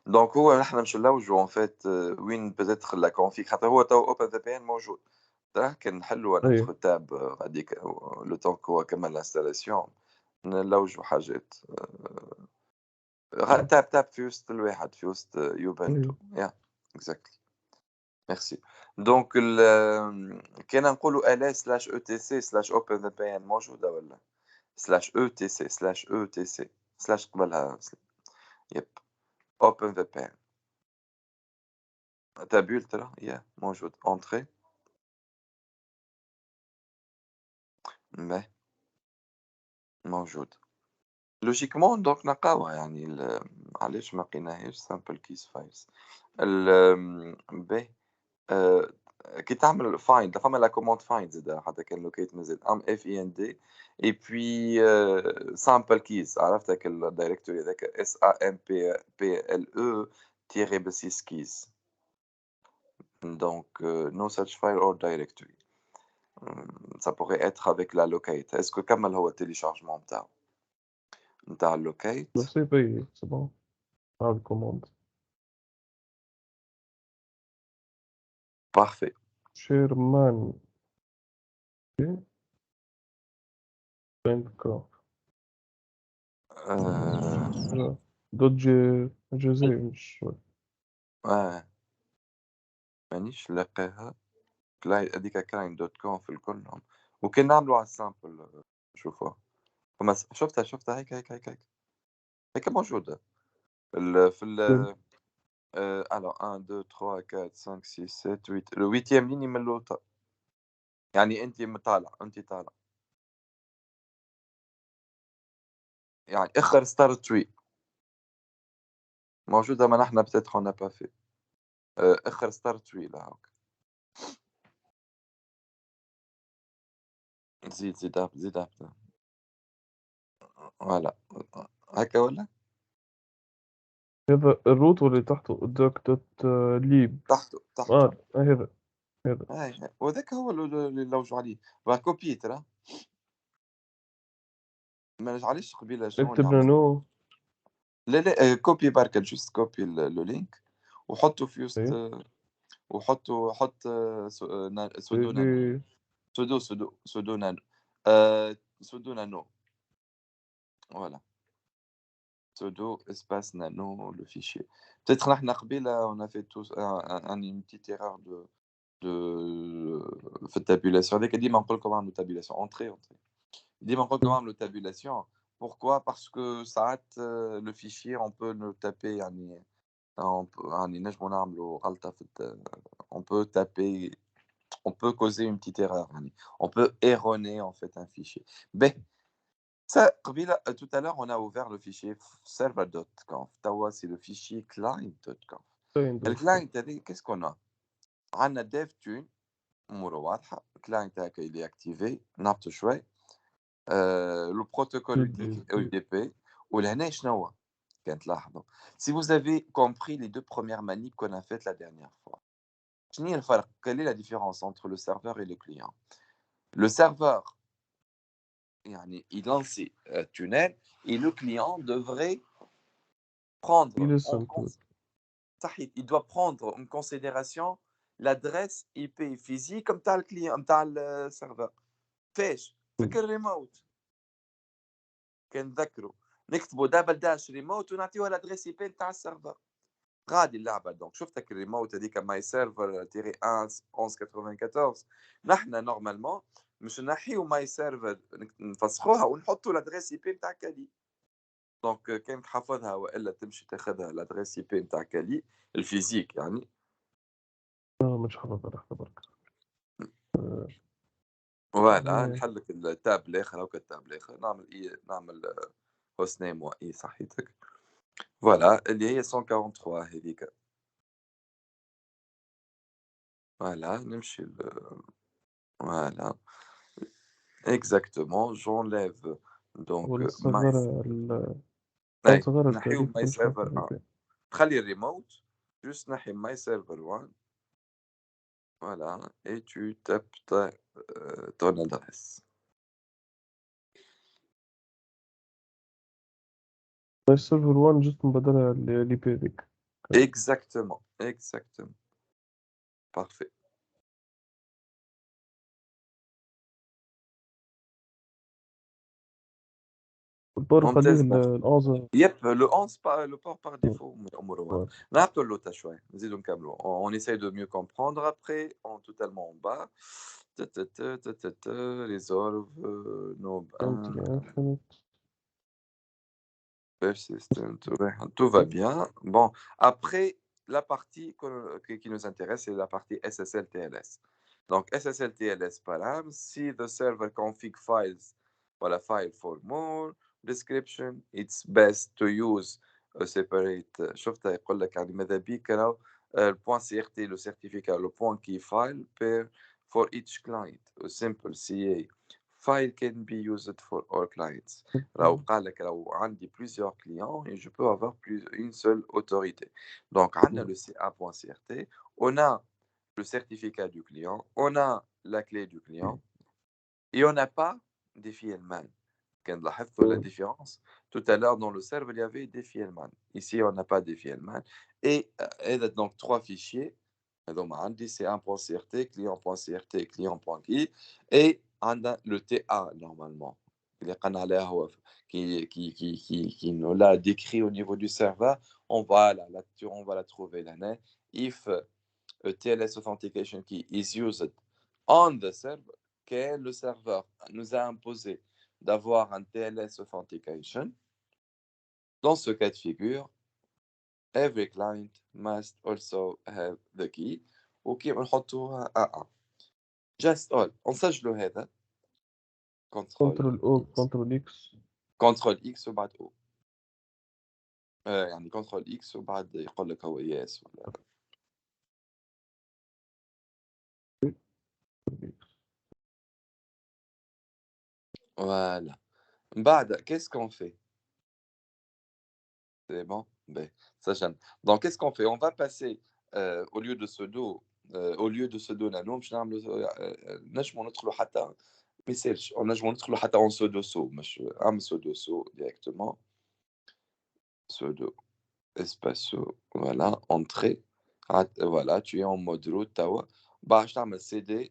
دونك هو نحن باش نلوجوا en fait وين peut-être la config خاطر هو تو OpenVPN موجود. تراه كان نحلوا إيه notre tab غاديك le temps هو كمل l'installation نلوجوا حاجات. تاب في وسط الواحد في وسط يوبنتو إيه يا اكزاكتلي ميرسي. دونك كان نقولوا ال سلاش او تي سي سلاش اوبن في بي ان موجوده ولا سلاش او تي سي سلاش او تي سي سلاش قبلها يب اوبن في بي ان تابول ترى يا موجود اونتري موجود لوجيكمون دونك نلقاوها يعني علاش ما لقيناهاش سامبل كيس فايلز باهي. آآ كي تعمل find فما la commande find زادا حتى كان locate مازال find et puis sample keys عرفت هاك الdirectory هذاك sample تيري ب6 keys donc no such file or directory. Ça pourrait être avec la locate. Est-ce que كمل هو التيليشارجمون نتاع اللوكيت؟ بسيط إيه سي بون هذا الكوموند parfait. شيرمان بين كوم آآ دوت جوزي مش آه مانيش لاقيها. هذيك كلاين.com في الكلهم وكان نعملوا على السامبل شوفوها. فما شُفتها هيك موجودة في alors 1 2 3 4 5 6 7 8 ال8 لينية من الوسط. يعني أنت طالع يعني أخر start tree موجودة ما نحن peut-être on n'a pas fait آخر start tree لهاك. زيد up فوالا هكا والّا؟ هذا الروت واللي تحته دوك دوت ليب تحته هذا وهذاك هو اللي نلوجوا عليه كوبي ترى ما نجعليش قبيلة شنو اكتب نعمل. نانو لا كوبي بركة جوست كوبي لينك وحطه في وسط إيه حط سودو نانو سيفي سودو نانو سودو نانو فوالا سودو espace nano le fichier. Peut-être نحن قبيلة on a fait tous une petite erreur de في الtabulation هذيك ديما نقول لكم اعملوا tabulation entrée ديما نقول لكم اعملوا tabulation. Pourquoi? Parce que ساعات le fichier on peut le taper يعني يعني نجموا نعملوا غلطة في on peut taper on peut causer une petite erreur يعني on peut erroner en fait un fichier. باهي Ça, tout à l'heure, on a ouvert le fichier server.conf. Tawa, c'est le fichier client.conf. باين Le دوت كوم. client, qu'est-ce qu'on a? On a DevTune, le client il est activé, نهبطوا شوي. Le protocole UDP, والهنا شنو هو؟ كان تلاحظوا. Si vous avez compris les deux premières manips qu'on a faites la dernière fois. شنو هي الفرق؟ Quelle est la différence entre le serveur et le client? Le serveur, يعني il lance tunnel et le client devrait prendre Il est en simple. صحيح, il doit prendre en considération l'adresse IP physique comme تاع الكليون تاع السيرفر. فاش؟ فكر ريموت. كنذكروا نكتبوا دبل داش ريموت ونعطيوها الادريس اي بي تاع السيرفر. غادي اللعبه. دونك شفتك الريموت هذيك ماي سيرفر تيري 1194. نحن نورمالمون مش نحيو ماي سيرفر نفسخوها ونحطوا الادريس اي بي تاع كالي. دونك كان تحفظها والا تمشي تاخذها الادريس اي بي تاع كالي الفيزيك يعني. مش حافظ على اختبارك. فوالا نحل لك التاب الاخر. هاكا التاب الاخر نعمل نعمل هوست نيم واي صحيتك. فوالا اللي هي 143 هذيك. فوالا نمشي voilà exactement j'enlève donc my والصغيرة اي صغيرة نحيو الكاليف my مش server حافظ 1 تخلي الريموت juste نحي my server 1 voilà et tu tapes ton adresse. بس سيرفر 1 جست مبادلة اللي بي ديك. Exactement, exactement, parfait. البار خليه ممتاز mon frère. الأعظم. Yep, le 11 le port par défaut أمور نعطوا له شوي نزيدوا نكملوا. On essaye de mieux comprendre après on totalement en bas. Resolve nob 1 infinite. persistent, ouais, tout va bien. Bon, après, la partie qui nous intéresse, c'est la partie SSL-TLS. Donc, SSL-TLS param, si the server config files, voilà, file for more, description, it's best to use a separate, شفتها يقول لك يعني ماذا بيك راهو البوان CRT, le certificat, le point key file per for each client, a simple CA. File can be used for all clients. راهو قال لك راهو عندي plusieurs clients et je peux avoir une seule autorité. Donc, on a le CA.CRT, on a le certificat du client, on a la clé du client et on n'a pas DFILMAN. كان لاحظتوا la différence? Tout à l'heure, dans le serveur, il y avait DFILMAN. Ici, on n'a pas DFILMAN. Et donc, trois fichiers. Donc, عندي CA.CRT, client.CRT, client.key. Et on a le TA, normalement. اللي قلنا عليه هو qui nous l'a décrit au niveau du serveur. On va la trouver là. If a TLS authentication key is used on the server, que le serveur nous a imposé d'avoir un TLS authentication, dans ce cas de figure, every client must also have the key. وكي نحطوها A1. Just all. نسجلوا هذا. كنترول او X. كنترول اكس. كنترول X وبعد O. يعني كنترول X وبعد يقول لك هو يس ولا. Voilà. بعد qu'est-ce qu'on fait? C'est bon? Ben, ça j'aime. Donc, qu'est-ce qu'on fait? On va passer au lieu de pseudo nano باش نعملوا نجموا ندخلوا حتى ما يسالش نجموا ندخلوا حتى en pseudo so مش عم pseudo so directement pseudo espace so voilà entrée voilà tu es en mode root توا باش تعمل cd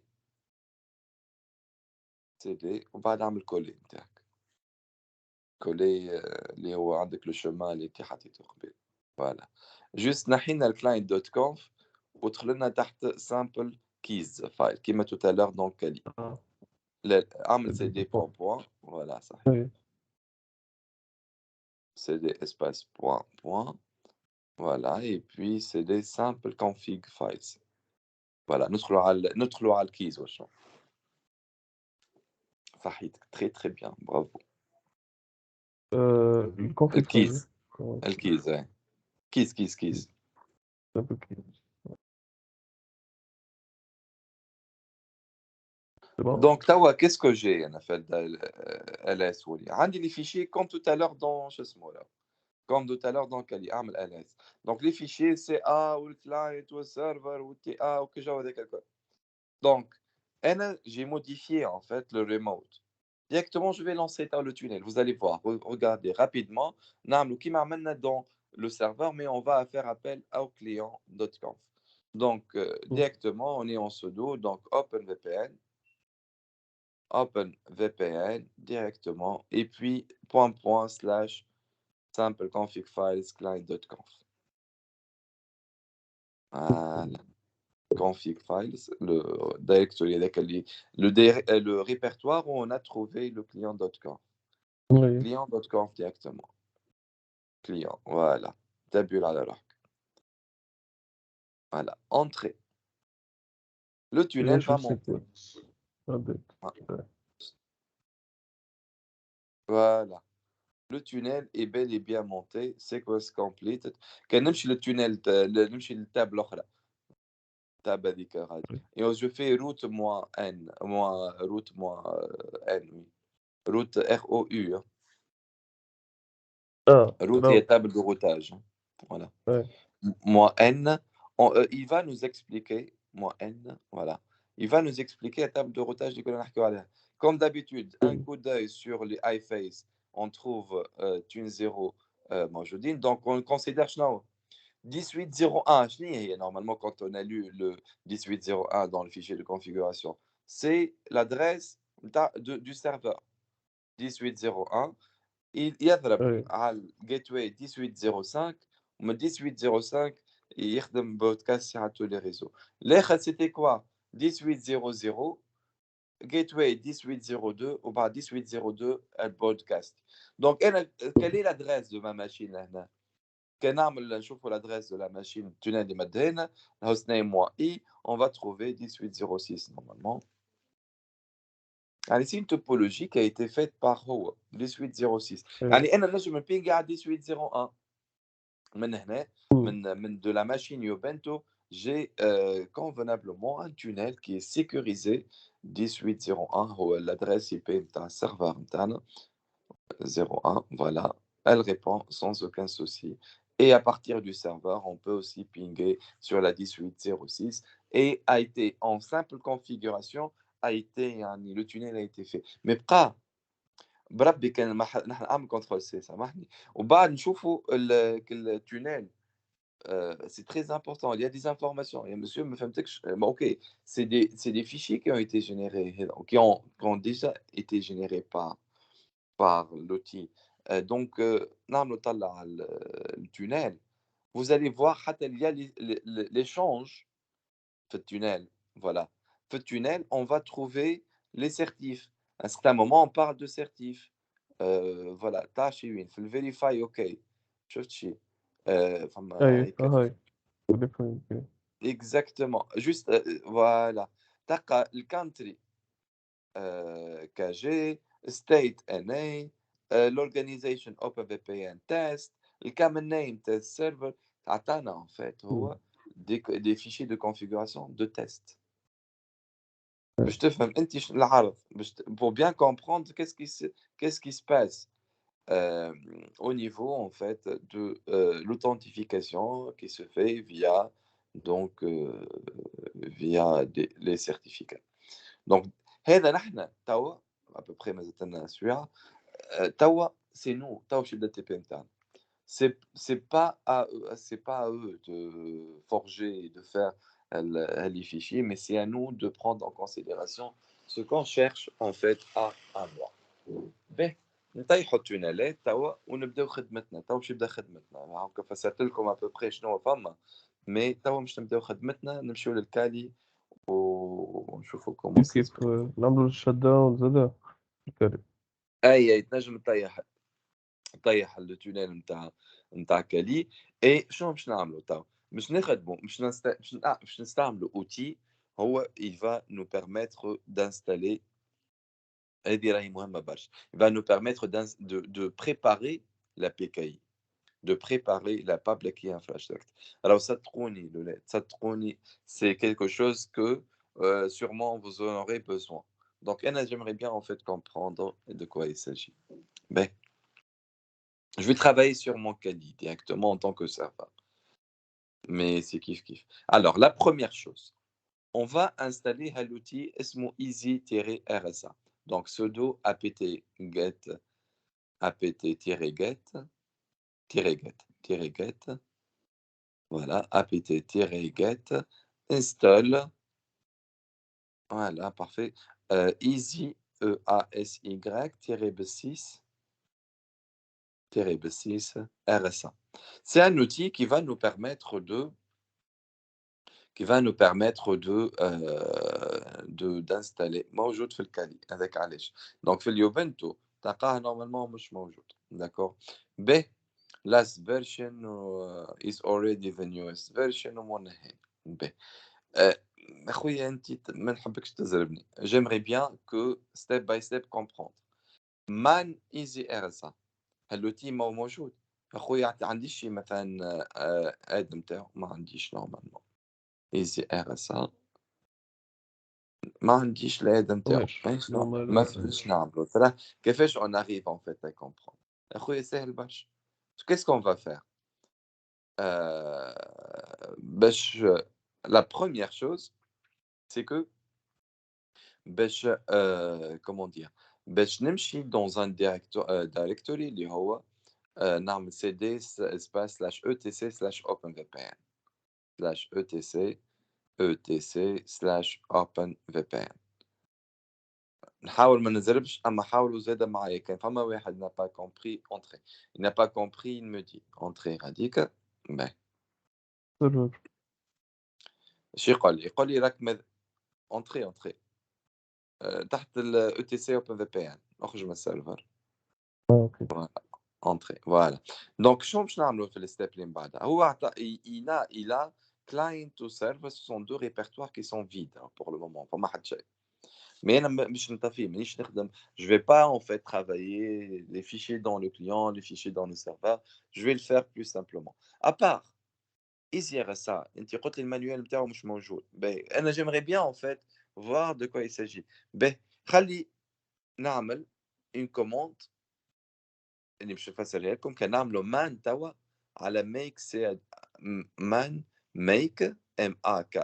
وبعد نعمل coller نتاعك coller اللي هو عندك لو chemin اللي انت حطيته قبل. Voilà. Juste نحينا الكلاينت دوت كونف ودخلنا تحت sample keys file كما tout à l'heure dans le Kali. عمل cd point point voilà صحيح cd espace point point voilà et puis cd sample config files voilà ندخلوا على الكيز وشو صحيح très très bien bravo. الconfig file. الكيز comment الكيز إيه. كيز c'est un peu clean. C'est bon? Donc, Tawa, qu'est-ce que j'ai en fait LS Wally. عندي les fichiers comme tout à l'heure dans ce là. Comme tout à l'heure dans Kali, عامل LS. Donc, les fichiers CA ou le client ou le serveur ou TA ou que j'ai avec quelque. Donc, j'ai modifié en fait le remote. Directement, je vais lancer dans le tunnel. Vous allez voir, regardez rapidement. نعملوا كيما عملنا dans le serveur, mais on va faire appel au client.conf. Donc, Mmh. directement, on est en sudo, donc OpenVPN directement, et puis // simple config files client.conf. Voilà. Config files, le directory avec le répertoire où on a trouvé le client.conf. Oui. Client.conf directement. Client, voilà. Tabula la rock. Voilà. Entrée. Le Je vais tunnel va chercher monter. quoi? Update. Ouais. Voilà. Le tunnel est bel et bien monté. Sequence completed. كان نمشي للتونيل نمشي للتاب الأخرى. تاب هذيك غادي. Et je fais route moins N. Moins route moins N. Oui. Route ROU. Hein. Ah, Route là, et table de routage. Hein. Voilà. ouais. Moins N. Il va nous expliquer. Moins N. Voilà. Il va nous expliquer la table de routage de colonne archéologique. Comme d'habitude, un coup d'œil sur les iFace, on trouve Tune 0 موجودين. Donc, on considère شنو 1801. شنو هي normalement quand on a lu le 1801 dans le fichier de configuration? C'est l'adresse du serveur 1801. Il يضرب Ouais. على الجيتواي 1805 ومن 1805 يخدم بودكاست على tous les réseaux. الاخر c'était quoi 1800 gateway 1802 وبعد 1802 البودكاست. Donc quelle est l'adresse de ma machine هنا كنعمل نشوفوا l'adresse de la machine التونيل اللي مدينا host name moins i on va trouver 1806 normalement. يعني c'est une topologie qui a été faite par هو 1806. Ouais. يعني انا نجم نبينغ على 1801 من هنا Mmh. من de la machine Ubuntu j'ai convenablement un tunnel qui est sécurisé 1801 هو l'adresse IP نتاع السيرفر نتاعنا 01 voilà elle répond sans aucun souci et à partir du serveur on peut aussi pinguer sur la 1806 et a été en simple configuration a été يعني le tunnel a été fait mais بقى بربي كان نحن نعمل كنترول سي سامحني وبعد نشوفوا التونيل c'est très important. Il y a des informations. Et monsieur, me fait ok, c'est des fichiers qui ont été générés, qui ont déjà été générés par l'outil. Donc, نعملوا طلع le tunnel. Vous allez voir, il y a l'échange في tunnel. Voilà. في tunnel, on va trouver les certifs. À un certain moment, on parle de certifs. Voilà. تاع شي وين في verify, ok. شفت شي. فما أيوه. هيك. هاي. Telephone. Okay. Exactement. Juste, voilà. تلقى الكانتري KG, state NA, l'organisation OpenVPN test, le common name test server. تعطانا en fait Mmh. هو des fichiers de configuration de test. باش تفهم انت العرض pour bien comprendre qu'est-ce qui se passe au niveau en fait de l'authentification qui se fait donc les certificats. Donc هذا نحن توا à peu près مازلنا سوايع توا c'est nous توا باش يبدا التي بي نتاعنا. C'est pas à eux de forger et de faire les fichiers, mais c'est à nous de prendre en considération ce qu'on cherche en fait à avoir. باهي نطيحوا التونيلات توا ونبداو خدمتنا توا باش يبدا خدمتنا هاكا فسرت لكم ابوبري شنو فما مي توا باش نبداو خدمتنا نمشيو للكالي ونشوفوا كومون كيف سي كيف نعملوا الشت داون زادا كاري. اي تنجم تطيح التونيل نتاع كالي اي شنو باش نعملوا توا باش نخدموا باش نستعملوا اوتي هو il va nous permettre d'installer هذه راهي مهمة برشا. Il va nous permettre de préparer la PKI, de préparer la PABLAKI Infrastructure. Alors, Satrouni, Satrouni, c'est quelque chose que sûrement vous en aurez besoin. Donc, Anna, j'aimerais bien en fait comprendre de quoi il s'agit. Ben, je vais travailler sur mon Kali directement en tant que serveur. Mais c'est kiff kiff. Alors, la première chose, on va installer l'outil اسمه easy-rsa. Donc, sudo apt-get apt-get voilà, apt-get install, voilà, parfait, easy EASY-B6 RSA. C'est un outil qui va nous permettre de d'installer موجود في الكالي هذاك علاش donc في اليوفنتو تلقاه normalement مش موجود d'accord ب last version is already the newest version ومنهي ب اخويا انت ما نحبكش تزربني j'aimerais bien que step by step comprendre man easy RSA هالوتي ما هو موجود اخويا عنديش شي مثلا ادم تاعو ما عنديش normalement easy RSA ما عنديش العادة نتاعو ماشي ما نورمال. فهمتش نعملو ترى كيفاش on arrive en fait à comprendre اخويا ساهل برشا qu'est-ce qu'on va faire باش la première chose c'est que باش comment dire باش نمشي dans un directory اللي هو نعمل cd espace slash etc slash openvpn slash etc slash openvpn نحاول ما نزربش أما حاولوا زادة معايا كان فما واحد n'a pas compris entrer il n'a pas compris il me dit entrer هاذيك باهي سيرفر. اش يقول لي راك entrer تحت ال ETC OpenVPN اخرج من السيرفر اوكي. entrer voilà donc شنو باش نعملوا في الستيب اللي من بعدها هو عطا il a client to server ce sont deux répertoires qui sont vides hein, pour le moment فما حد شيء mais أنا مش نطفيه مانيش نخدم je vais pas en fait travailler les fichiers dans le client les fichiers dans le serveur je vais le faire plus simplement à part easy RSA انت قلت لي المانيوال نتاعو مش موجود باهي انا j'aimerais bien en fait voir de quoi il s'agit باهي خلي نعمل une commande اللي باش نفسرها لكم كان نعملوا man توا على make man make make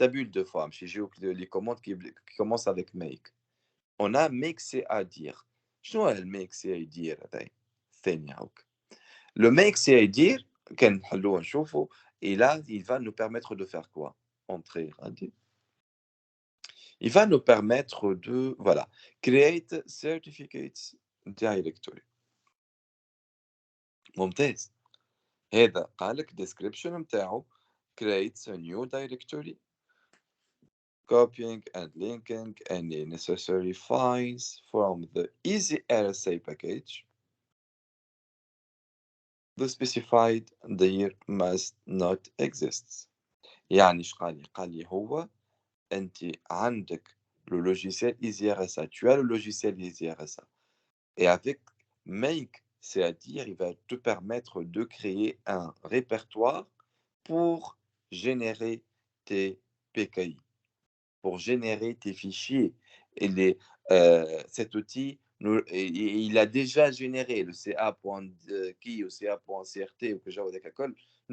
tabule deux fois مش يجيوك les commandes qui commencent avec make on a make c'est à dire شنو هو الميك سي يدير هذايا ثاني هاوك le make c'est à dire كان نحلوه نشوفه et là il va nous permettre de faire quoi entrer radio il va nous permettre de voilà create certificates directory ممتاز هذا قال لك description نتاعو creates a new directory copying and linking any necessary files from the easy RSA package the specified there must not exist يعني ايش قال لي قال لي هو انت عندك le logiciel easy RSA tu as le logiciel easy RSA et avec make c'est-à-dire il va te permettre de créer un répertoire pour générer tes PKI pour générer tes fichiers et cet outil il a déjà généré le ca.key ou ca.crt ou que j'avais avec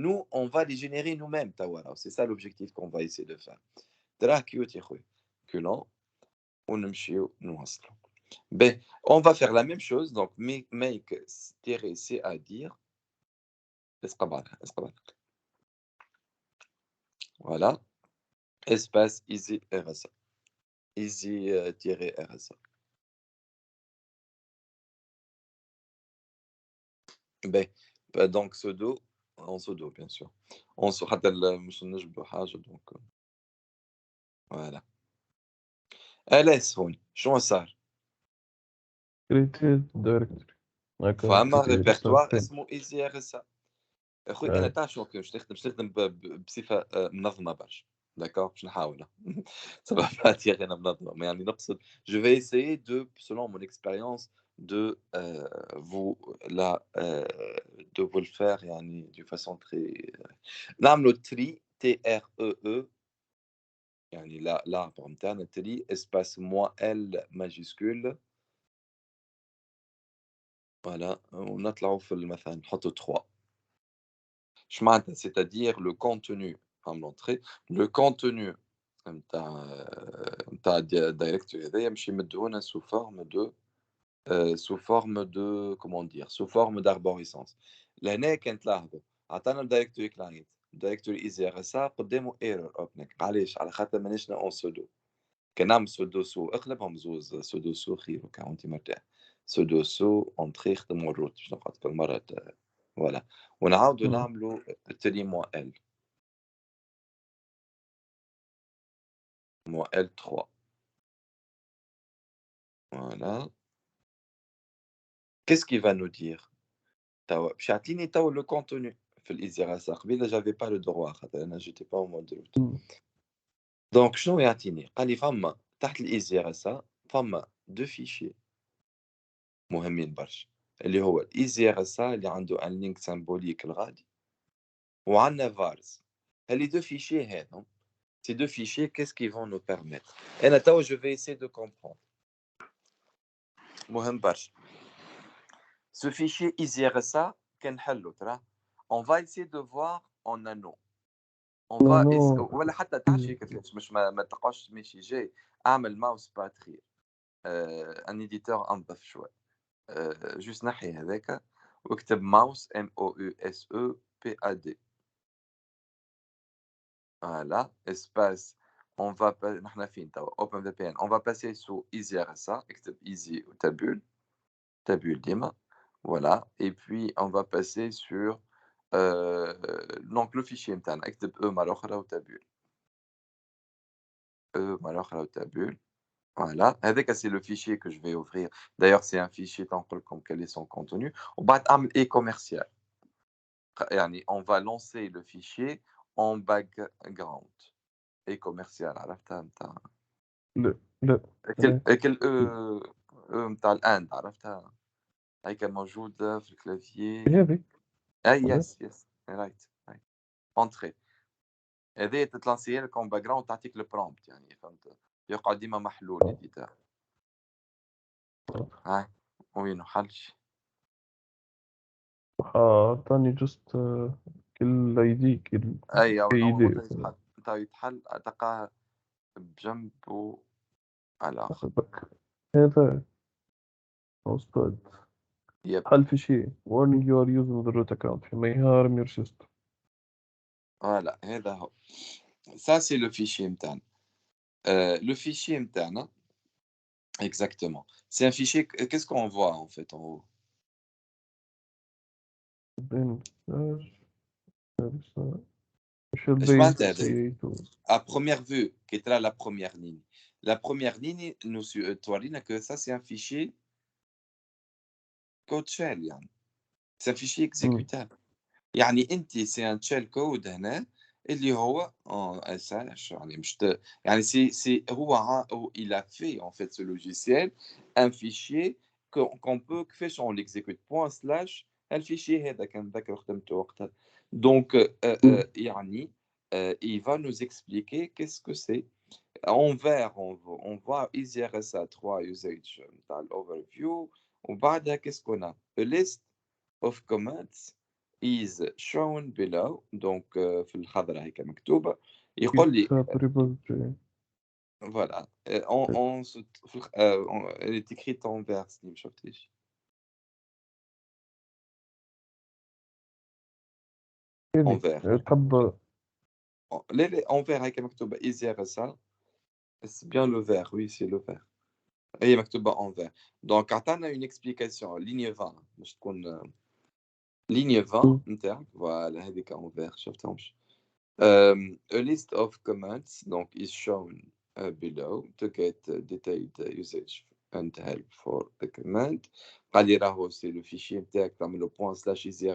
nous on va les générer nous-mêmes c'est ça l'objectif qu'on va essayer de faire que non on ben, on va faire la même chose donc make-c à dire voilà espace easy RSA easy-RSA ben, donc sudo en sudo bien sûr on se حتى مش نجبدوا حاجه donc voilà ls هون شنو صار كريتيد دايركتوري هكا فما نبتدي ريبرتوار ريستارت. اسمه ايزي RSA اخوي انا تعرف شنو كيفاش نستخدم بصفه منظمه برشا d'accord? باش نحاول ça va pas attirer la بنظرة mais يعني نقصد je vais essayer de selon mon expérience de vous la de vous le faire يعني d'une façon très نعملوا tri TREE يعني l'arbre نتاعنا tri espace moins L majuscule voilà ونطلعوا في مثلًا نحطوا 3 اش معناتها c'est-à-dire le contenu فهم l'entrée le contenu نتاع الdirectory هذايا يمشي يمدّوه sous forme de sous forme de comment dire sous forme d'arborescence لهنا كان تلاحظوا عطانا الdirectory client directory EasyRSA قدامه error opening علاش على خاطر ماناش en pseudo كان نعمل sudo su اقلبهم زوز sudo su خير وكا وانت مرتاح sudo su entrée خدموا الروت باش نقعد كل مرة فوالا ونعاودوا نعملوا تري موان ال موان ال 3 voilà qu'est-ce qu'il va nous dire توا باش يعطيني توا le contenu في الإزيغاسا قبيلة j'avais pas le droit خاطر أنا j'étais pas en mode route donc شنو يعطيني قال لي فما تحت الإزيغاسا فما دو فيشي مهمين برشا اللي هو الإزيغاسا اللي عنده ان لينك سامبوليك الغادي وعندنا فارس هاللي دو فيشي هذم ces deux fichiers qu'est-ce qu'ils vont nous permettre أنا توا je vais essayer de comprendre مهم برشا ce fichier EasyRSA كنحلو ترى on va essayer de voir en nano on va ولا حتى تعرف كيفاش مش ما تقعدش ماشي جاي اعمل ماوس باتري ان ايديتور انظف شوي جوست نحي هذاك واكتب ماوس MOUSE PAD voilà espace on va نحن فين توا open VPN on va passer sur EasyRSA اكتب easy وتابول تابول ديما voilà et puis on va passer sur donc le fichier نتاعنا اكتب E مرة أخرى وتابول E مرة أخرى وتابول voilà هذاك c'est le fichier que je vais ouvrir d'ailleurs c'est un fichier تنقل لكم quel est son contenu وبعد أعمل إيه commercial يعني on va lancer le fichier en background إيه commercial عرفتها نتاع لا كل نتاع الآن عرفتها هاي كان موجودة في الكلافيي هذه يس رايت انتري هذه تتلانسي لك اون باك جراوند تعطيك البرومبت يعني فهمت يقعد ديما محلول الإديتور هاي وينو حلش عطاني جست كل ايدي كل اي او ايدي نورمالمون يتحل تلقاه بجنبه على الآخر هذا أستاذ يب حل في شيء warning you are using the root account you may harm your system فوالا هذا هو ça c'est le fichier نتاعنا le fichier نتاعنا exactement c'est un fichier qu'est-ce qu'on voit en fait en haut should ايش be معناتها هذا create à première vue qui est là la première ligne nous تورينا que ça c'est un fichier code shell يعني c'est un fichier exécutable يعني انت سي ان تشيل كود هنا اللي هو اس اتش يعني مش يعني سي هو il a fait en fait ce logiciel un fichier qu'on peut كيفاش on l'exécute point slash الفيشي هذا كان ذاك خدمته وقتها donc يعني il va nous expliquer qu'est-ce que c'est en vert on voit EasyRSA 3 usage نتاع الاوفرفيو وبعدها qu'est-ce qu'on a a list of commands is shown below donc في الخضراء هيك مكتوبة يقول لي repository voilà elle est écrite en vert اللي ما شفتيش en vert تحب لا en vert هيك مكتوبة EasyRSA c'est bien le vert oui c'est le vert هي مكتوبة en vert donc عطانا une explication ligne 20 باش تكون ligne 20 نتاعك voilà هذيك en vert شفتهمش a list of commands donc is shown below to get detailed usage and help for the command قال لي راهو سي لو فيشي نتاعك تعمل له بوان سلاش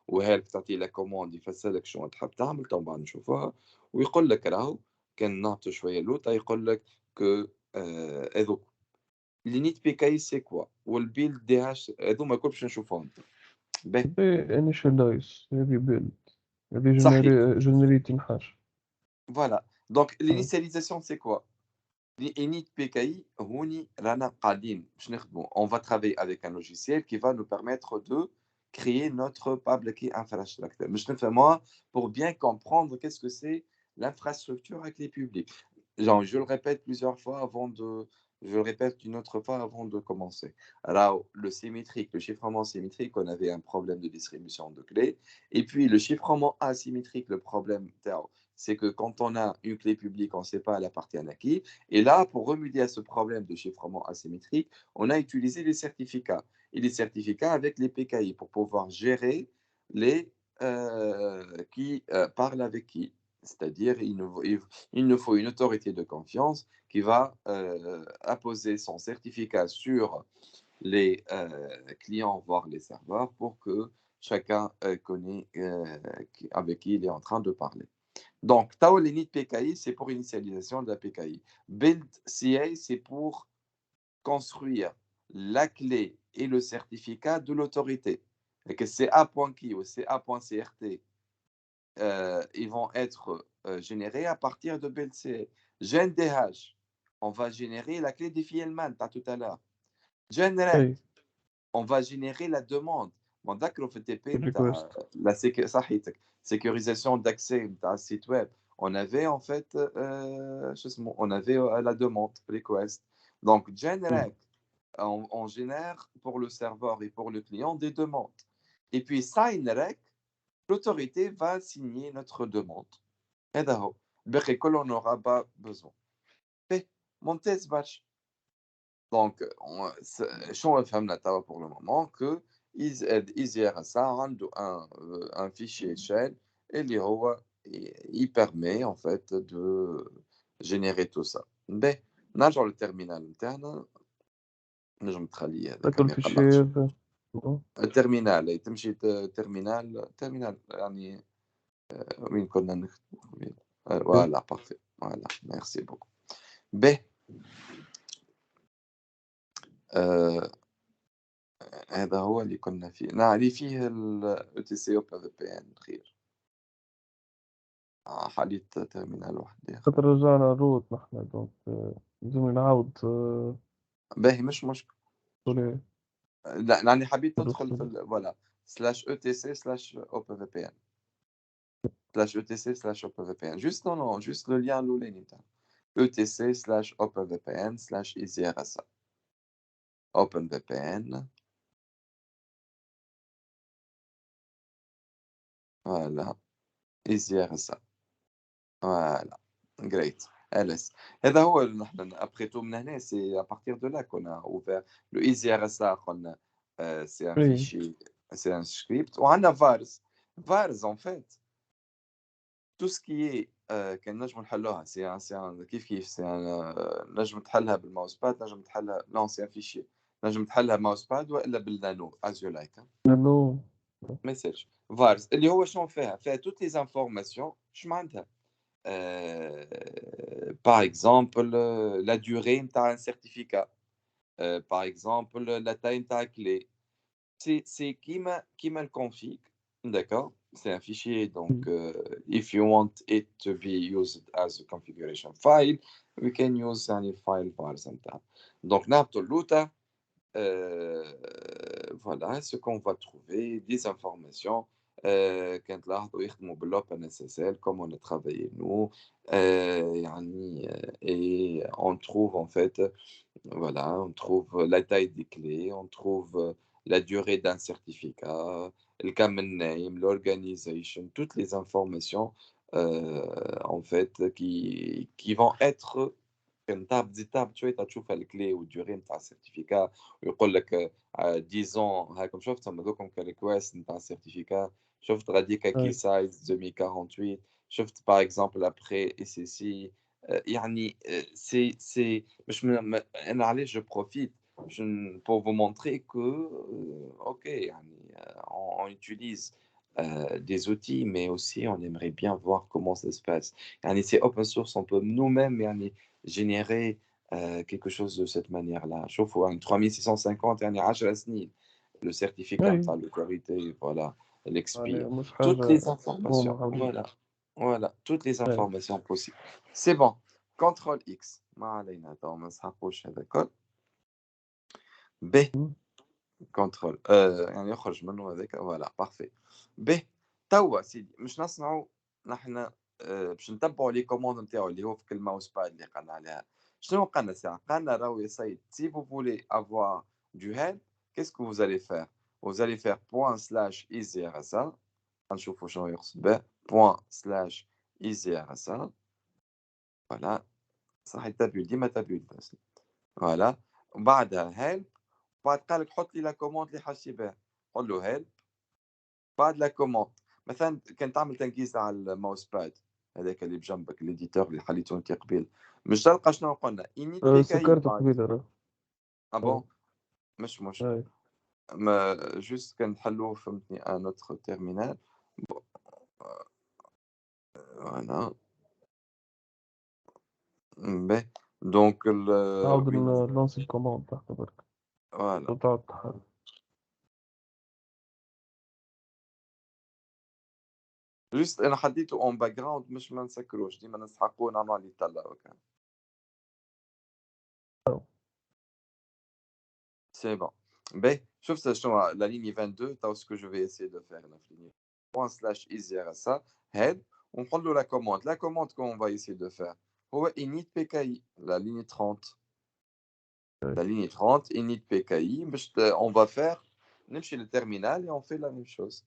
وهيلب تعطي لك كوموند يفسر لك شنو تحب تعمل تو بعد نشوفوها ويقول لك راهو كان نعطوا شويه لوطا يقول لك كو هذوك لي نيت بي كاي سي كوا والبيل دي هاش هذوما الكل باش نشوفهم باهي هذه initialize، هذه build، هذه صحيح generating حاجة. فوالا دونك آه. l'initialisation c'est quoi les init PKI هوني رانا قاعدين باش نخدموا on va travailler avec un logiciel qui va nous permettre de créer notre public key infrastructure باش نفهموها pour bien comprendre qu'est-ce que c'est l'infrastructure avec les publics genre je le répète plusieurs fois avant de je le répète une autre fois avant de commencer. Alors, le symétrique, le chiffrement symétrique, on avait un problème de distribution de clés. Et puis, le chiffrement asymétrique, le problème, c'est que quand on a une clé publique, on ne sait pas elle appartient à qui. Et là, pour remédier à ce problème de chiffrement asymétrique, on a utilisé les certificats. Et les certificats avec les PKI pour pouvoir gérer les qui parlent avec qui. C'est-à-dire, il nous faut une autorité de confiance qui va apposer son certificat sur les clients, voire les serveurs, pour que chacun connaît avec qui il est en train de parler. Donc, Tao l'init PKI, c'est pour initialisation de la PKI. Build CA, c'est pour construire la clé et le certificat de l'autorité. Et que CA.key ou CA.crt, ils vont être générés à partir de Build CA. GenDH, on va générer la clé d'Ifielman, tout à l'heure. GenRec, أي on va générer la demande. Bon, d'accord, في TP, request. la sécurisation d'accès à un site web. On avait en fait, on avait la demande, request. Donc, GenRec, on génère pour le serveur et pour le client des demandes. Et puis, SignRec, l'autorité va signer notre demande. Et d'accord, que l'on n'aura pas besoin. Mais, mon test batch. Donc, on فهمنا توا pour le moment que EasyRSA عنده un fichier shell اللي هو il permet en fait de générer tout ça. Ben, نرجع للترمينال نتاعنا نجم تخليه هذاك هذا ما يقلقش. الفيشير. الترمينال تمشي ترمينال يعني وين كنا نخدموا فوالا بارفي فوالا ميرسي بوكو. به هذا هو اللي كنا فيه نعم اللي فيه ال ETC Open VPN خير حالية ترمينال واحد آخر خاطر رجعنا روت نحن دونك لازم نعاود باهي مش مشكل سوري لا يعني حبيت ندخل في الرسالة. فوالا سلاش ETC سلاش Open VPN سلاش ETC سلاش Open VPN juste non non juste le lien الأولاني نتاع ETC سلاش Open VPN سلاش EasyRSA Open VPN voilà EasyRSA voilà great LS هذا هو نحن après tout من هنا c'est à partir de là qu'on a ouvert le EasyRSA قلنا c'est un إي fichier c'est un script وعندنا VARs VARs en fait tout ce qui est كان نجم نحلوها c'est un كيف c'est un نجم تحلها بالماوس باد نجم تحلها non c'est un fichier نجم تحلها ماوس باد والا بالنانو as you like لأنه ما يصيرش VARs اللي هو شنو فيها toutes les informations شو معناتها par exemple, la durée d'un certificat. Par exemple, la taille de la clé. C'est qui me le config. D'accord? C'est un fichier. Donc, if you want it to be used as a configuration file, we can use any file par exemple. Donc, n'importe l'outil. Voilà ce qu'on va trouver, des informations. كانت لاحظوا يخدموا بالopen SSL comme on a travaillé nous يعني et on trouve en fait voilà on trouve la taille des clés on trouve la durée d'un certificat le common name l'organisation toutes les informations en fait qui vont être كنتاع بتاع شوية تشوف الكلي والديوري نتاع السيرتيفيكا ويقول لك 10 هاكم شفتهم هذوكم كريكويست نتاع السيرتيفيكا شفت غاديكا كي أي سايز 2048 شفت باغ اكزومبل ابخي اي سي سي يعني سي مش انا علاش جو بروفيت pour vous montrer que ok يعني on utilise des outils, mais aussi on aimerait bien voir comment ça se passe. Yani, c'est open source, on peut nous-mêmes yani, générer quelque chose de cette manière-là. شوفوا يعني 3650 يعني 10 سنين le certificat أي نتاع l'autorité, voilà, l'XP, يعني مش toutes حاجة les informations, مغمرة عليك. voilà, toutes les أي informations possibles. C'est bon. CTRL X. ما علينا تو ما نسحقوش هذا الكل. B. كنترول يعني يخرج منه هذاك فوالا بارفي به توا سيدي مش نصنعوا نحن باش نتبعوا لي كوموند نتاعو اللي هو في الماوس باد اللي قلنا عليها شنو قلنا ساعه قلنا راهو يا سيد si vous voulez avoir du help qu'est-ce que vous allez faire vous allez faire point slash easy-rsa نشوفوا شنو يقصد به point slash easy-rsa فوالا صح التابيول ديما تابيول بس فوالا وبعدها help بعد قال لك حط لي لا كوموند اللي حاشي بها قول له هيلب بعد لا كوموند مثلا كان تعمل تنكيز على الماوس باد هذاك اللي بجنبك الاديتور اللي حليته انت قبيل مش تلقى شنو قلنا انيت بي كي اي سكرت قبيلة راه. بون مش مشكل أي ما جوست كان نحلوه فهمتني ان اوتر تيرمينال فوالا باهي دونك نعاود وين نلونسي الكوموند تحت برك فوالا وتقعد تحرك. جوست انا حديته اون باك جراوند مش ما نسكروش ديما نسحقوه نعملوا عليه طلع وكان C'est bon. Ben, شوف شنو la ligne 22 t'as ce que je vais essayer de faire la ligne point slash easy-rsa head ونقول له la commande qu'on va essayer de faire هو init pki la ligne 30 la ligne 30 init pki باش on va faire نمشي للترمينال et on fait la même chose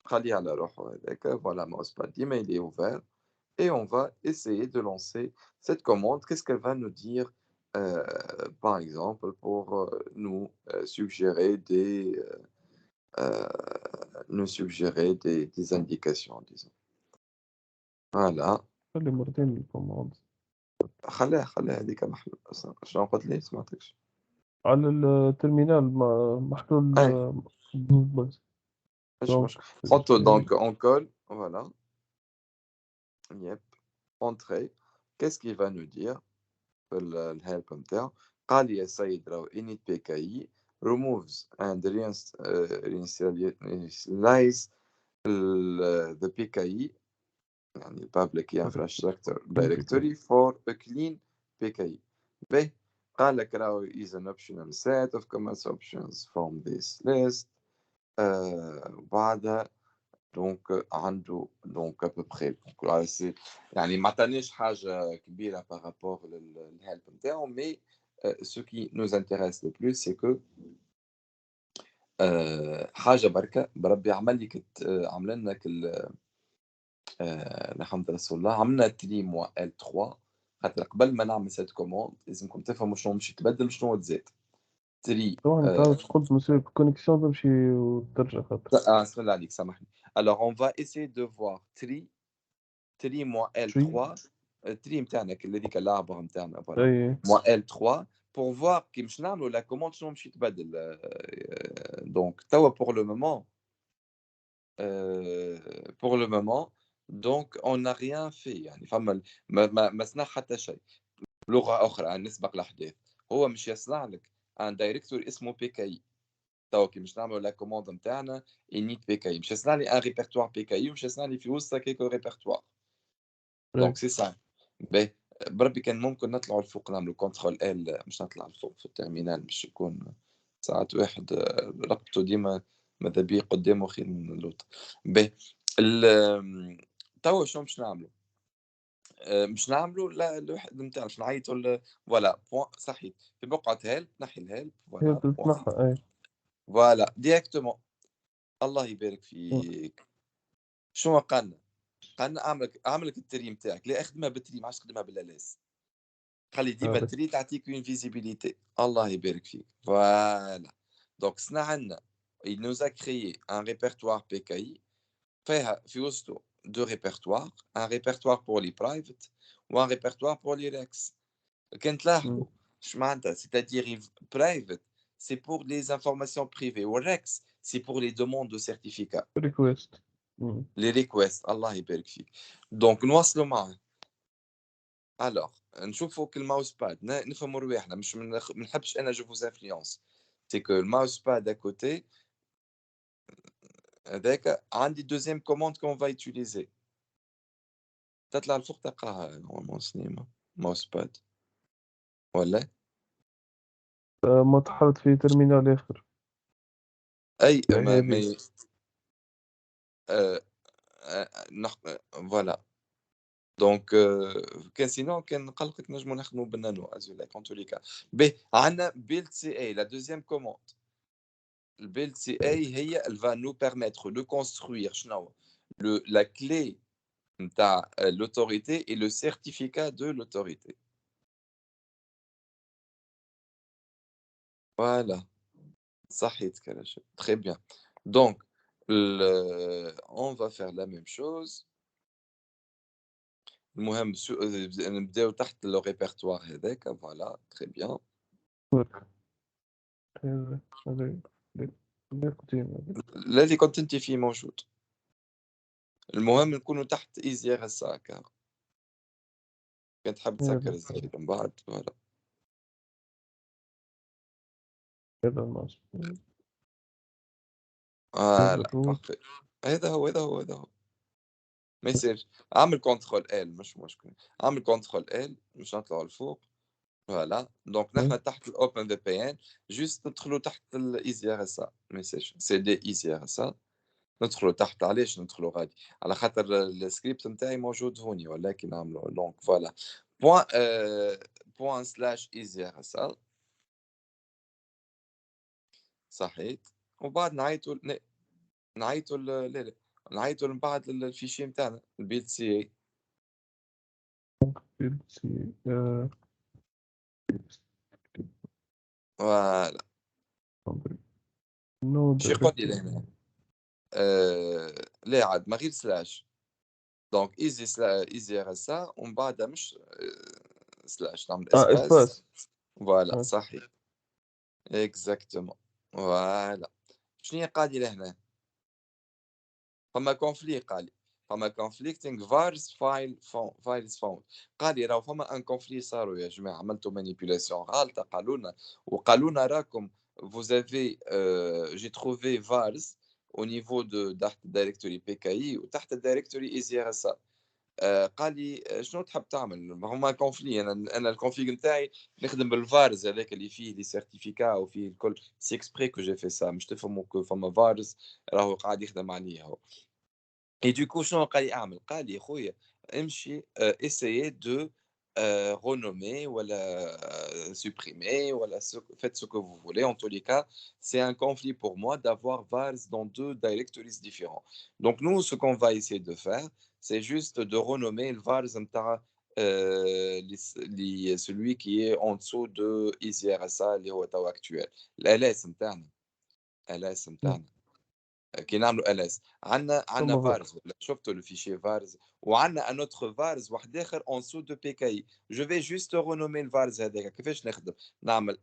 خليه على روحه هذاك voilà mouse pad ديما il est ouvert et on va essayer de lancer cette commande. Qu'est-ce qu'elle va nous dire, par exemple, pour suggérer euh, nous suggérer des indications, disons. Voilà. خلي مرتين الكوموند خليها هذيك محلول أصلا شنو قلت لي سمعتكش على الترمينال محلول أي بس. مش دونك مشكل حطه سي donc on colle voilà yep entrée qu'est-ce qu'il va nous dire في الhelp نتاعو قال لي يا سيد راهو init pki removes and reinitialize the PKI يعني public key infrastructure directory for a clean PKI به قال لك راهو is an optional set of commands options from this list بعدها دونك عنده دونك ابوبخي يعني ما عطانيش حاجه كبيره بارابور للهيلب نتاعو مي ce qui nous intéresse le plus c'est que حاجه بركه بربي عمل لي عمل لنا الحمد رسول الله عملنا تري موا ال 3 خاطر قبل ما نعمل سيت كوموند لازمكم تفهموا شنو مش تبدل شنو تزيد تري طبعا تعاود تقول مسير كونيكسيون تمشي وترجع خاطر بسم الله عليك سامحني alors on va essayer de voir tri moins شي L3 tri نتاعنا هذيك اللعبه نتاعنا فوالا أي moins L3 pour voir كي مش نعملوا لا كوموند شنو مش يتبدل دونك توا pour le moment donc on n'a rien fait يعني فما ما صنع حتى شيء لغه اخرى نسبق الاحداث هو مش يصنع لك ان دايركتور اسمه بي كي توا كي مش نعملوا لا كوموند نتاعنا init بي كي مش يصنع لي ان ريبرتوار بي كي ومش يصنع لي في وسط كيكو ريبرتوار أي دونك سي سا باهي بربي كان ممكن نطلعوا الفوق نعملوا كنترول ال مش نطلع الفوق في الترمينال باش يكون ساعات واحد ربطه ديما ماذا بيه قدامه خير من اللوط باهي توا شنو باش نعملوا مش نعملوا لا الواحد نتاع باش نعيطوا فوالا بوان صحيت في بقعة هيلب نحي الهيلب هي فوالا تتنحى. أي فوالا ديريكتومون الله يبارك فيك شنو قالنا اعمل لك التري نتاعك لا اخدمها بالتري ما عادش تخدمها بالالاس خلي ديما هذاك التري تعطيك اون فيزيبيليتي الله يبارك فيك فوالا دونك صنع عندنا il nous a créé un répertoire PKI فيها في وسطه دو ريبرتوار un répertoire pour les private و un répertoire pour les rex كان تلاحظوا اش معناتها c'est-à-dire private c'est pour les informations privées و rex c'est pour les demandes de certificats ريكويست les requests الله يبارك فيك دونك نواصلوا معاه alors نشوفوا الماوس باد نفهموا رواحنا مش ما نحبش انا جو فوز انفلونس سي كو الماوس باد à côté هذاك عندي دوزيام كوموند كون va utiliser تطلع الفوق تلقاها نورمالمون سنيمة ماوس باد ولا ما تحرط في ترمينال آخر اي ما هذه مي آه فوالا دونك كان سينو كان نقلقك نجمو نخدمو بالنانو ازولاك اون تولي كا باهي عندنا بيلد سي اي لا دوزيام كوموند البيلد سي اي هي elle va nous permettre de construire شنو la clé نتاع l'autorité et le certificat de l'autorité voilà صحيت كل شيء très bien donc on va faire la même chose المهم نبداو تحت لو ريبرتوار هذاك فوالا très bien هذا قديم الذي كنت انت فيه موجود المهم نكونوا تحت ايزير هكا كنت تحب تسكر هذا الزفير من بعد فوالا هذا الماوس فوالا روت بارفي هذا هو ما يصيرش اعمل كنترول ال مش مشكل اعمل كنترول ال مش نطلعوا الفوق فوالا دونك نحن تحت الاوبن في بي ان جوست ندخلوا تحت الايزي ار اس ا ما يصيرش سي دي ايزي ار اس ا ندخلوا تحت علاش ندخلوا غادي على خاطر السكريبت نتاعي موجود هوني ولكن نعملوا دونك فوالا بوان بوان سلاش ايزي ار اس ا صحيت وبعد نعيطوا لا لا نعيطوا من بعد الفيشي نتاعنا البيت سي اي فوالا نو شو يقول لي دايركتوري لهنا لا عاد ما غير سلاش دونك ايزي ار اس ا ومن بعدها مش سلاش نعمل اسباس اسباس فوالا صحيح اكزاكتومون فوالا شنو هي قاعد لهنا فما كونفلي قال لي فما conflicting vars files found قال لي راهو فما ان كونفلي صاروا يا جماعه عملتوا مانيبيولاسيون غلطه قالوا لنا راكم vous avez j'ai trouvé vars au niveau de تحت الدايركتوري بي كي وتحت الدايركتوري اي زي ار اس قال لي شنو تحب تعمل هما كونفلي انا الكونفيغ نتاعي نخدم بالفارز هذاك اللي فيه لي سيرتيفيكا وفيه الكل سي اكسبري كو جي في سا مش تفهموا كو فما فارز راهو قاعد يخدم عليه هو Et du coup, شنو قال لي أعمل؟ قال لي خويا امشي essayer de renommer ولا supprimer ولا faites ce que vous voulez. En tous les cas, c'est un conflit pour moi d'avoir vars dans deux directories différents. Donc nous, ce qu'on va essayer de faire, c'est juste de renommer le vars نتاع celui qui est en dessous de EasyRSA اللي هو توا actuel. الls نتاعنا ls نتاعنا كي نعملوا ls عندنا ثم vars شفتوا le fichier vars وعندنا un autre vars واحد اخر en dessous de pki je vais juste renommer le vars هذاك كيفاش نخدم نعمل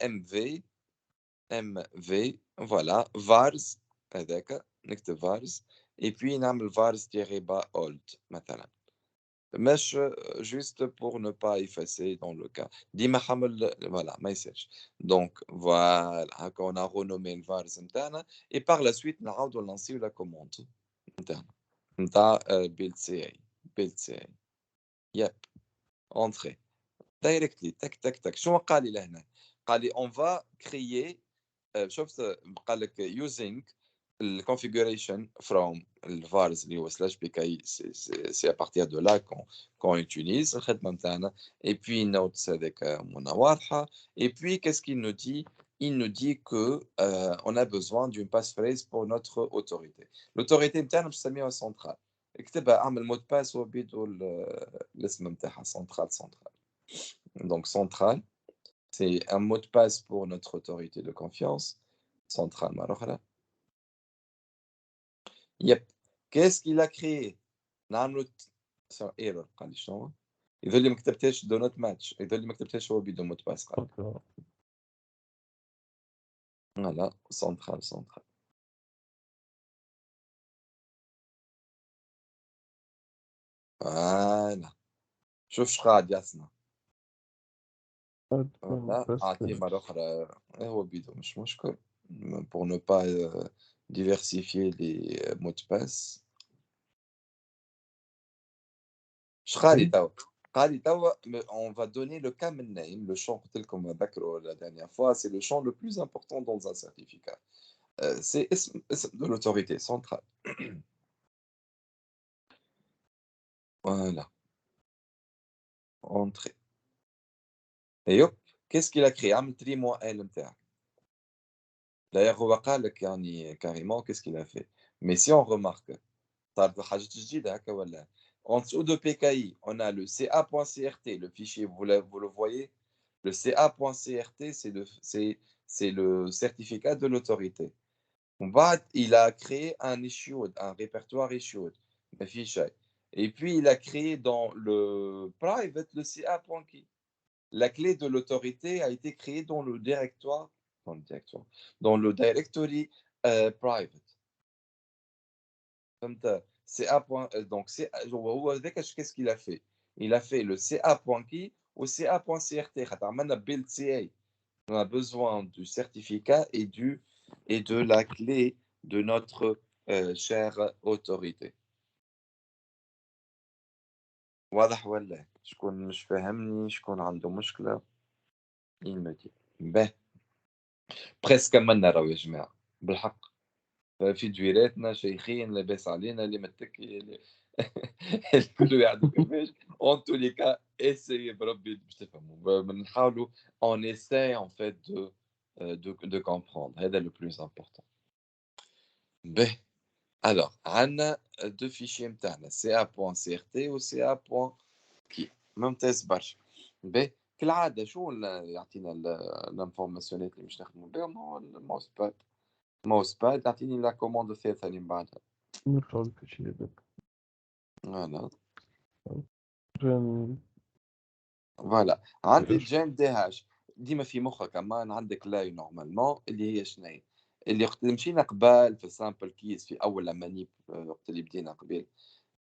mv voilà vars هذاك نكتب vars et puis نعمل vars bas old مثلا مش juste pour ne pas effacer dans le cas ديما حمل voilà ما يصيرش donc voilà هكا on a renommé le vars نتاعنا et par la suite نعاودوا نلانسيو la commande نتاعنا نتاع build CA build CA يب entrée directly تك تك تك شنو قال لي لهنا قال لي on va créer شفت قال لك using configuration from le vars اللي هو slash pki c'est à partir de là qu'on utilise الخدمه نتاعنا et puis notes هذاك منا واضحه et puis qu'est-ce qu'il nous dit il nous dit que on a besoin d'une passphrase pour notre autorité l'autorité نتاعنا باش نسميوها centrale اكتبها اعمل مود باس وبيدو الاسم نتاعها centrale donc centrale c'est un mot de passe pour notre autorité de confiance centrale مرة Yep. Qu'est-ce qu'il a créé نعملوا ايرور قال لي شنو يظل لي ما كتبتهاش دو نوت ماتش يظل لي ما كتبتهاش هو بدون مود باس قال فوالا سنترال فوالا شوف شقاعد ياسنا. عاد فوالا بس أعطيه مرة أخرى. هو بيدو مش مشكل. pour ne pas diversifier les mots de passe. شقالي أي توا قال لي توا on va donner le common name, le champ tel qu'on m'a ذكره la dernière fois, c'est le champ le plus important dans un certificat. C'est اسم de l'autorité centrale. Voilà, entrée. Et hop, qu'est-ce qu'il a créé عمل تري موا ال نتاعك. D'ailleurs هو قال لك يعني carrément qu'est-ce qu'il a fait. Mais si on remarque صارت حاجات جديدة هكا والّا؟ En dessous de PKI, on a le ca.crt, le fichier, vous le voyez? Le ca.crt, c'est le certificat de l'autorité. ومن بعد, il a créé un issued, un répertoire issued, ما فيه شيء. Et puis il a créé dans le private le ca.key. La clé de l'autorité a été créée dans le directory, private. فهمت؟ CA point donc هو هذاك qu'est-ce qu'il a fait? Il a fait le CA.key au CA.crt خاطر عملنا build CA. On a besoin du certificat et de la clé de notre chère autorité. واضح والّا؟ شكون مش فاهمني، شكون عنده مشكلة il me dit. باهي، presque كملنا راهو يا جماعة، بالحق. في دويراتنا شيخين لاباس علينا اللي متكي اللي الكل يعدو كيفاش. en tous les cas essayez بربي باش تفهموا نحاولوا on essaie en fait de comprendre هذا le plus important. باهي alors عندنا deux fichiers نتاعنا ca.crt و ca.key ممتاز برشا. باهي كالعادة شو يعطينا الانفورماسيونات اللي باش نخدموا بهم هو الماوس باد. ماوس باد تعطيني la commande الثالثة اللي من بعدها. نرجعو للفيشي هذاك. فوالا جان فوالا عندي ايش جيم دي هاش. ديما في مخك اما عندك لاي نورمالمون اللي هي شنو اللي وقت اللي مشينا قبال في سامبل كيس في اول مانيب وقت اللي بدينا قبل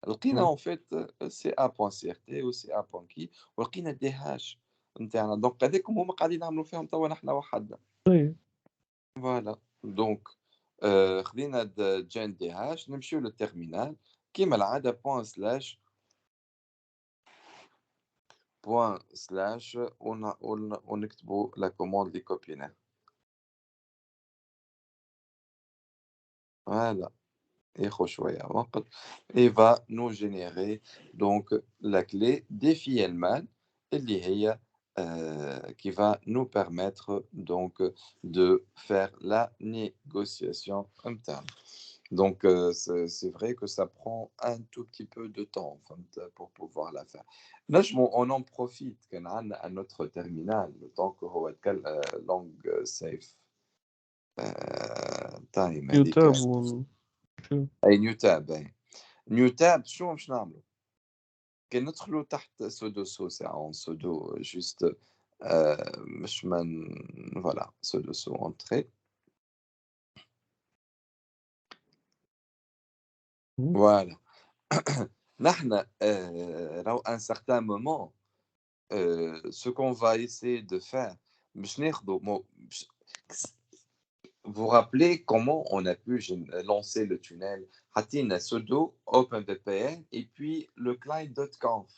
لقينا اون فيت سي ا بوان سي ار تي و سي ا بوان كي ولقينا دي هاش نتاعنا دونك هذاكم هما قاعدين نعملوا فيهم توا نحن وحدنا. طيب فوالا دونك خذينا جين دي هاش نمشيو للتيرمينال كيما العاده بوان سلاش ونكتبوا لا كوموند اللي كوبيناها. فوالا ياخذ شوية وقت et va nous générer donc la clé défi Hellman اللي هي qui va nous permettre donc de faire la négociation interne. Donc c'est vrai que ça prend un tout petit peu de temps فهمت pour pouvoir la faire. نجمو on en profite كان عندنا un autre terminal le temps que هو long save time هذيك يوتاب شو أي نيو تاب أي. نيو تاب شو باش نعملوا؟ كي ندخلوا تحت سودو سو ساعة اون سودو جوست مش من فوالا سودو سو اونتري. فوالا نحن راهو ان سارتان مومون ce qu'on va essayer de faire باش ناخدوا vous rappelez comment on a pu lancer le tunnel حطينا sudo openvpn et puis le client.conf.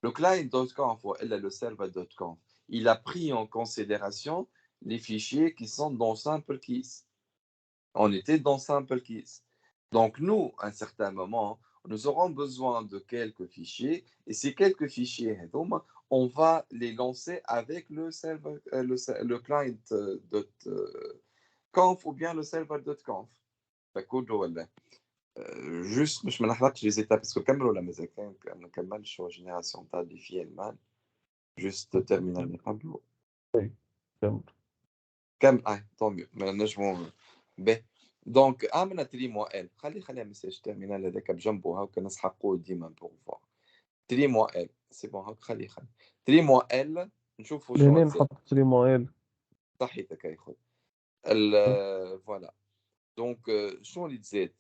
Le client.conf ou le server.conf, il a pris en considération les fichiers qui sont dans Simple Keys. On était dans Simple Keys. Donc nous, à un certain moment, nous aurons besoin de quelques fichiers et ces quelques fichiers, on va les lancer avec le server, le client.conf ou bien le server.conf. فكله ولا juste باش ما نحرقش les étapes parce que كملوا ولا مازال كان ما كملش génération تاع اللي فيه المال. Juste terminal اللي قبله. طيب كمل. كم طون ميو ما نجمو باهي. دونك عملنا تري موا ال خليها ميساج تيرمينال هذاك بجنبو هاكا نسحقوه ديما بور فوار. تري موا ال سي بون هاك خليه تري موا ال نشوفوا شنو لهنا تزاد. نحط لي مويل. صحيتك يا خويا. فوالا دونك شنو اللي تزاد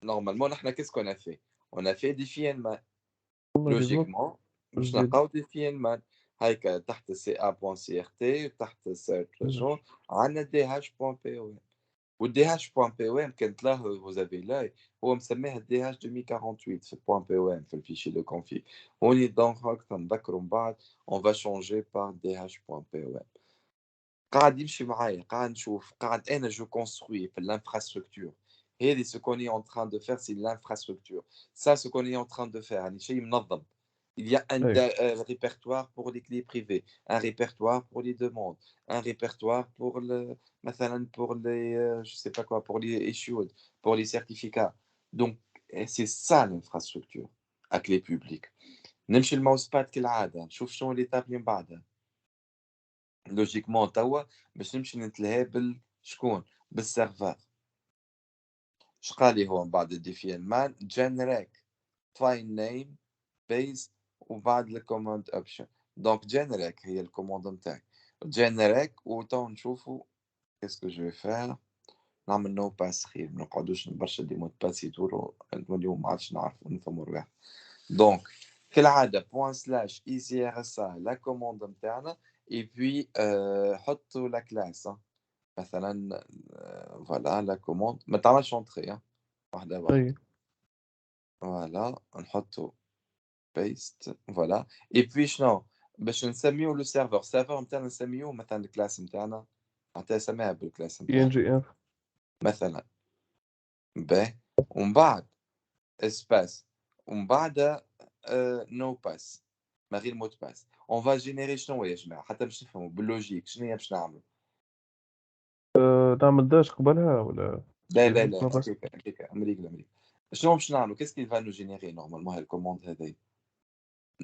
Normalement, qu'est-ce qu'on a fait? On a fait défi N-man. والله بالضبط Logiquement, باش جديد نلقاو défi N-man. هيك تحت CA.CRT تحت search region عندنا DH.POM. والDH.POM كانت له vous avez l'œil هو مسميها DH 2048 في .POM في الفيشي de config. هوني دونك تنذكروا من بعد on va changer par DH.POM. قاعد يمشي معايا قاعد نشوف قاعد انا je construis في l'infrastructure. هذه ce qu'on est en train de faire c'est l'infrastructure. Ça ce qu'on est en train de faire يعني شيء منظم. Il y a un أيوه répertoire pour les clés privées, un répertoire pour les demandes, un répertoire pour le مثلا pour les je sais pas quoi pour les issued, pour les certificats. Donc c'est ça l'infrastructure à clé publique. نمشي الماوس باد كالعاده نشوف شنو اللي من بعدها. لوجيكمون توا باش نمشي نتلهى شكون بالسيرفر. شقالي هو من بعد الديفي مان جنريك فاين نيم بيز وبعد الكوماند اوبشن. دونك جنريك هي الكوماند نتاعك جنريك وتو نشوفوا كيسكو جو فير. نعمل نو باس خير ما نقعدوش برشا دي مود باس يدوروا اليوم ما عادش نعرفوا نفهموا رواح. دونك كالعاده بوان سلاش اي سي ار اس ا لا كوموند نتاعنا اي بوي حطوا لا كلاس مثلا فوالا لا كوموند ما تعملش اونتري واحده واحده. أيوه فوالا نحطوا بيست فوالا اي بوي شنو باش نسميو لو السيرفر نتاعنا نسميوه مثلا الكلاس نتاعنا حتى سميها بالكلاس نتاعنا PNG F مثلا ب ومن بعد اسباس ومن بعد نو باس ما غير مود باس. اون فا جينيري شنو يا جماعه حتى باش نفهموا باللوجيك شنو هي باش نعملوا. نعمل داش قبلها ولا لا لا جوست لا بس هكاك امريكا. شنو باش نعملوا qu'est-ce qu'il va nous générer normalement هاي الكوموند هذه.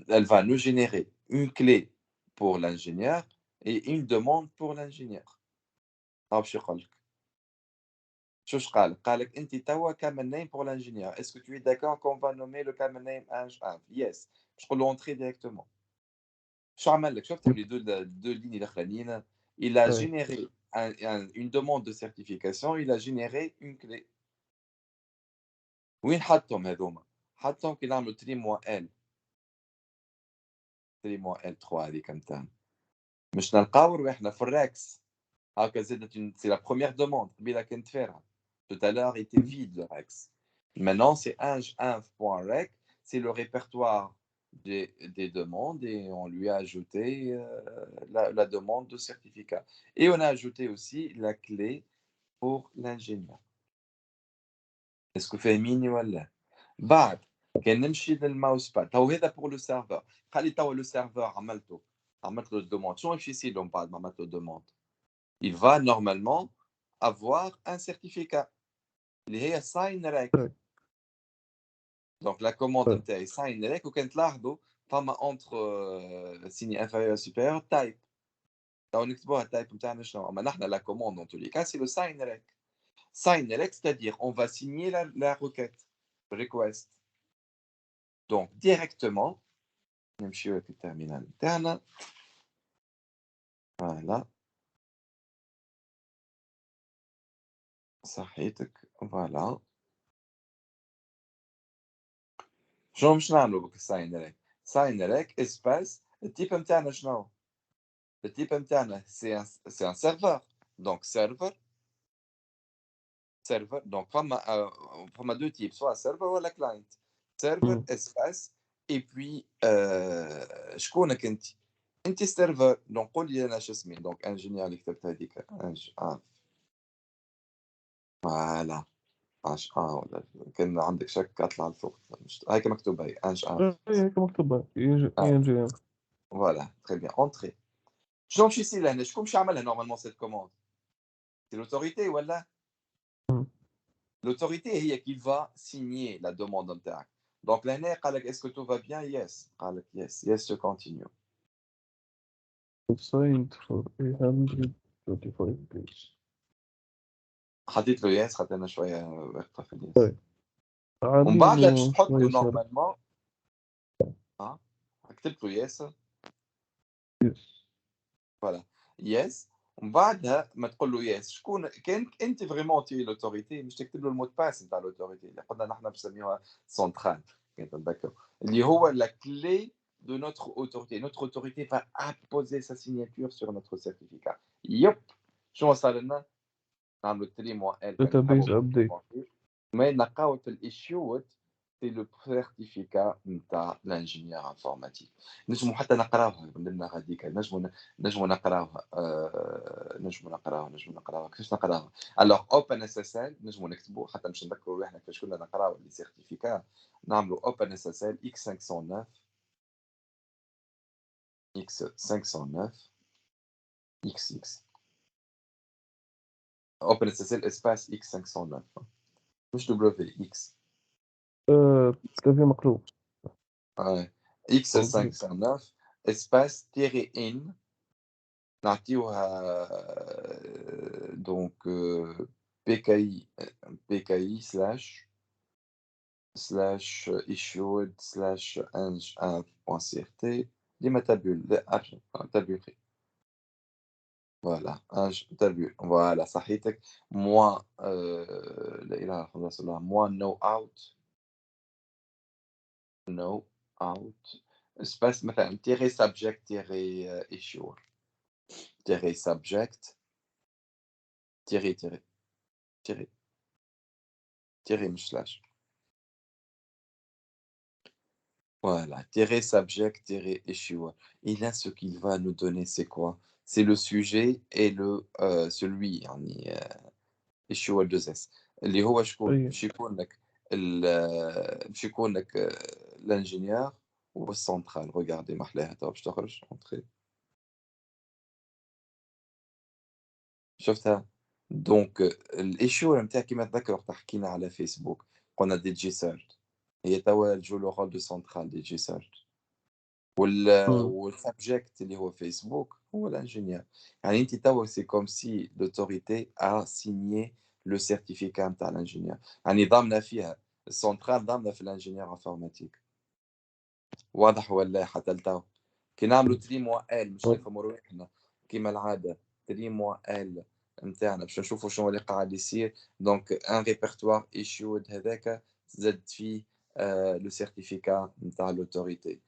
Elle va nous générer une clé pour l'ingénieur et une demande pour l'ingénieur. ها باش يقول لك شوش قال لك انت توا common name pour l'ingénieur. Est-ce que tu es d'accord qu'on va nommer le common name ing1 yes باش تقول له entrer directement. شو عمل لك شفتوا les deux lignes الاخرانيين. Il a أيوه généré une demande de certification, il a généré une clé. وين حطهم هذوما حطهم كي نعملوا تري موا ال تري موا ال 3 هذيك نتاعنا مش نلقاو رواحنا في الراكس. هاكا زادت سي لا بروميير دوموند قبيله كنت فيها tout à l'heure était vide le Rex. Maintenant c'est ing1.rec, c'est le répertoire des demandes et on lui a ajouté la demande de certificat et on a ajouté aussi la clé pour l'ingénieur. Est-ce que فاهميني ولا بعد كان نمشي للماوس باد تو هذا بور لو سيرفر. خلي تو لو سيرفر عملت له الدوموند شنو باش يصير له من بعد ما عملت له الدوموند. Il va normalement avoir un certificat اللي هي sign rec. أيوه Donc la commande أيوه نتاعي sign rec وكان تلاحظوا فما entre signe inférieur supérieur type. تو نكتبوها التايب نتاعنا شنو اما نحن la commande dans tous les cas c'est le sign rec. Sign rec c'est-à-dire on va signer la requête request. Donc directement نمشيو في التيرمينال نتاعنا فوالا صحيتك فوالا. شنو باش نعملوا بك الساين ريك. ساين ريك اسباس التيب نتاعنا شنو التيب نتاعنا سي ان سيرفر. دونك سيرفر دونك فما دو تيب سواء سيرفر ولا كلاينت. سيرفر اسباس اي بوي شكونك انت سيرفر. دونك قول لي انا شو اسمي دونك انجينير اللي كتبت هذيك فوالا ولا كان عندك شك اطلع لفوق هيك مكتوب هي أيوه هيك مكتوبة آه. PNG F Voilà, très bien. Entrée. شنو باش يصير لهنا شكون باش يعملها نورمالمون سيت كوموند. سي لوتوريتي ولا l'autorité هي qui va signer la demande نتاعك. دونك لهنا قال لك est-ce que tout va bien yes قال لك yes yes je continue. signed for 825 pages حطيت له yes خاطر شويه واقفه في اليس. طيب ومن بعد باش عاملينه تحطوا شوية صار نورمالمون كتبت له yes يس voilà yes ومن بعدها ما تقول له ياس شكون كان انت فريمون تي لوتوريتي مش تكتب له الموت باس نتاع لوتوريتي اللي قلنا نحن نسميوها سنترال كنت نتذكر اللي هو لا كلي de notre autorité. Notre autorité va apposer sa signature sur notre certificat. يب شو وصل لنا؟ نعملوا 3 mois L كان database نحبوا update. ما نلقاو في الإيشيوت سي لو سيرتيفيكا نتاع الانجينيور انفورماتيك نجمو حتى نقراوها قلنا غاديك نجمو نقراوها نجمو نقراوها كيفاش نقراوها الوغ اوبن اس اس ال نجمو نكتبو حتى باش نذكروا روحنا كيفاش كنا نقراو لي سيرتيفيكا نعملو اوبن اس اس ال اكس 509 اكس 509 اكس اكس اوبن اس اس ال اسباس اكس 509 مش دبليو اكس كلافي مقلوب. اكس أوكي. 509 اسباس تيري ان نعطيوها دونك PKI slash issued slash ing1.crt ديما تابول لا تابولي فوالا تابول فوالا صحيتك موان لا اله الا الله صلى الله موان نو اوت سباس مثلا تيري سبجكت تيري ايشور تيري سبجكت تيري تيري تيري تيري مش سلاش voilà, tirer subject, tirer issue. Et là, ce qu'il va nous donner, c'est quoi? C'est le sujet et celui, يعني issue 2S. اللي هو شكون؟ أي. باش يكون لك باش يكون لك الانجينيور والسنترال. regardez محلاها تو باش تخرج entrer. شفتها؟ دونك الايشيو نتاع كيما تذكر وقت حكينا على فيسبوك قلنا دي جي سيرت هي توا جو لو رول دو سنترال دي جي سيرت والسبجكت اللي هو فيسبوك هو الانجينيور يعني انت توا سي كوم سي لوتوريتي ا سينيي لو سيرتيفيكا نتاع الانجينيور يعني ضامنه فيها السنترال ضامنه في الانجينيور انفورماتيك واضح ولا حتى لتو كي نعملوا 3 موا ال مش نفهموا روحنا كيما العاده 3 موا ال نتاعنا باش نشوفوا شنو اللي قاعد يصير دونك ان ريبرتوار ايشود هذاك زاد فيه لو سيرتيفيكا نتاع لوتوريتي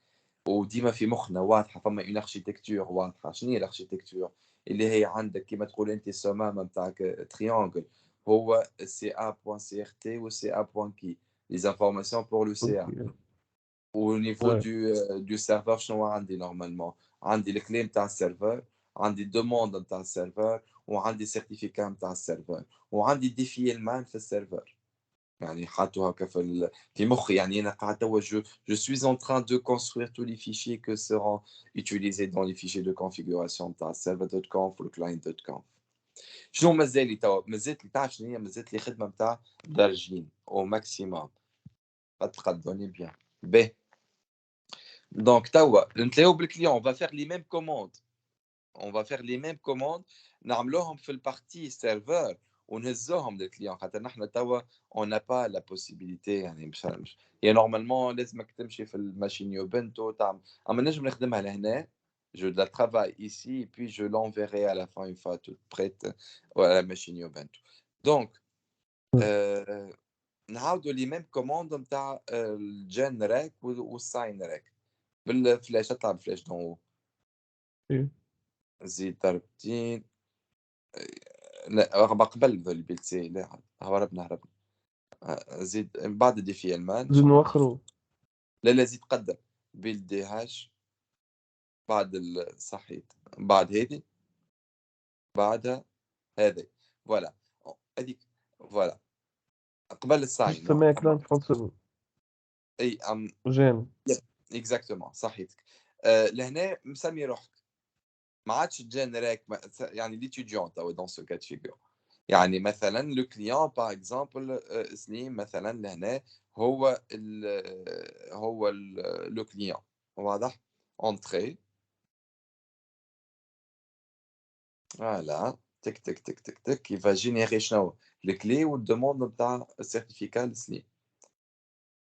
وديما في مخنا واضحه فما اون اركيتكتور واضحه شنو هي الاركيتكتور اللي هي عندك كيما تقول انت الصمامه نتاعك تريانجل هو سي ا بوان سي ار تي و سي ا بوان كي les informations pour le CA. أوكي. Au niveau du serveur شنو عندي normalement عندي الكلي نتاع السيرفر عندي الدوموند نتاع السيرفر وعندي سيرتيفيكا نتاع السيرفر وعندي ديفي المان في السيرفر يعني حاطه هكا في مخي يعني انا قاعد توا je suis en train de construire tous les fichiers que seront utilisés dans les fichiers de configuration نتاع server.conf و client.conf شنو مازال توا مازالت لي تعرف شنو هي مازالت لي خدمه نتاع درجين او ماكسيموم تقدرني بيان باهي Donc, نتلاقوا بالكليون on va faire les mêmes commandes. On va faire les mêmes commandes. نعملوهم في البارتي سيرفر ونهزوهم للكليون خاطر نحن توا on n'a pas la possibilité يعني مش هي نورمالمون لازمك تمشي في الماشين يوبنتو تعمل اما نجم نخدمها لهنا je la travaille ici et puis je l'enverrai à la fin une fois toute prête à la machine Ubuntu. Donc نعاودوا les mêmes commandes نتاع الجن راك والساين راك بالفلاش اطلع بالفلاش دون هو إيه. زيد ضربتين لا قبل ذا البيت سي لا هربنا زيد بعد دي في المان زيد شنو نوخرو. لا زيد قدم بيل دي هاش بعد صحيت بعد هذه بعدها هذه فوالا هذيك فوالا قبل الساين تسميها كلاينت فرونسي اي ام جين. اكزاكتومون صحيتك لهنا مسمي روحك ما عادش جينيريك يعني ليتيديون توا دون سو كات فيغور يعني مثلا لو كليون باغ اكزومبل سليم مثلا لهنا هو لو كليون واضح اونتري فوالا تك تك تك تك تك كيفا جينيري شنو الكلي والدوموند نتاع السيرتيفيكا لسليم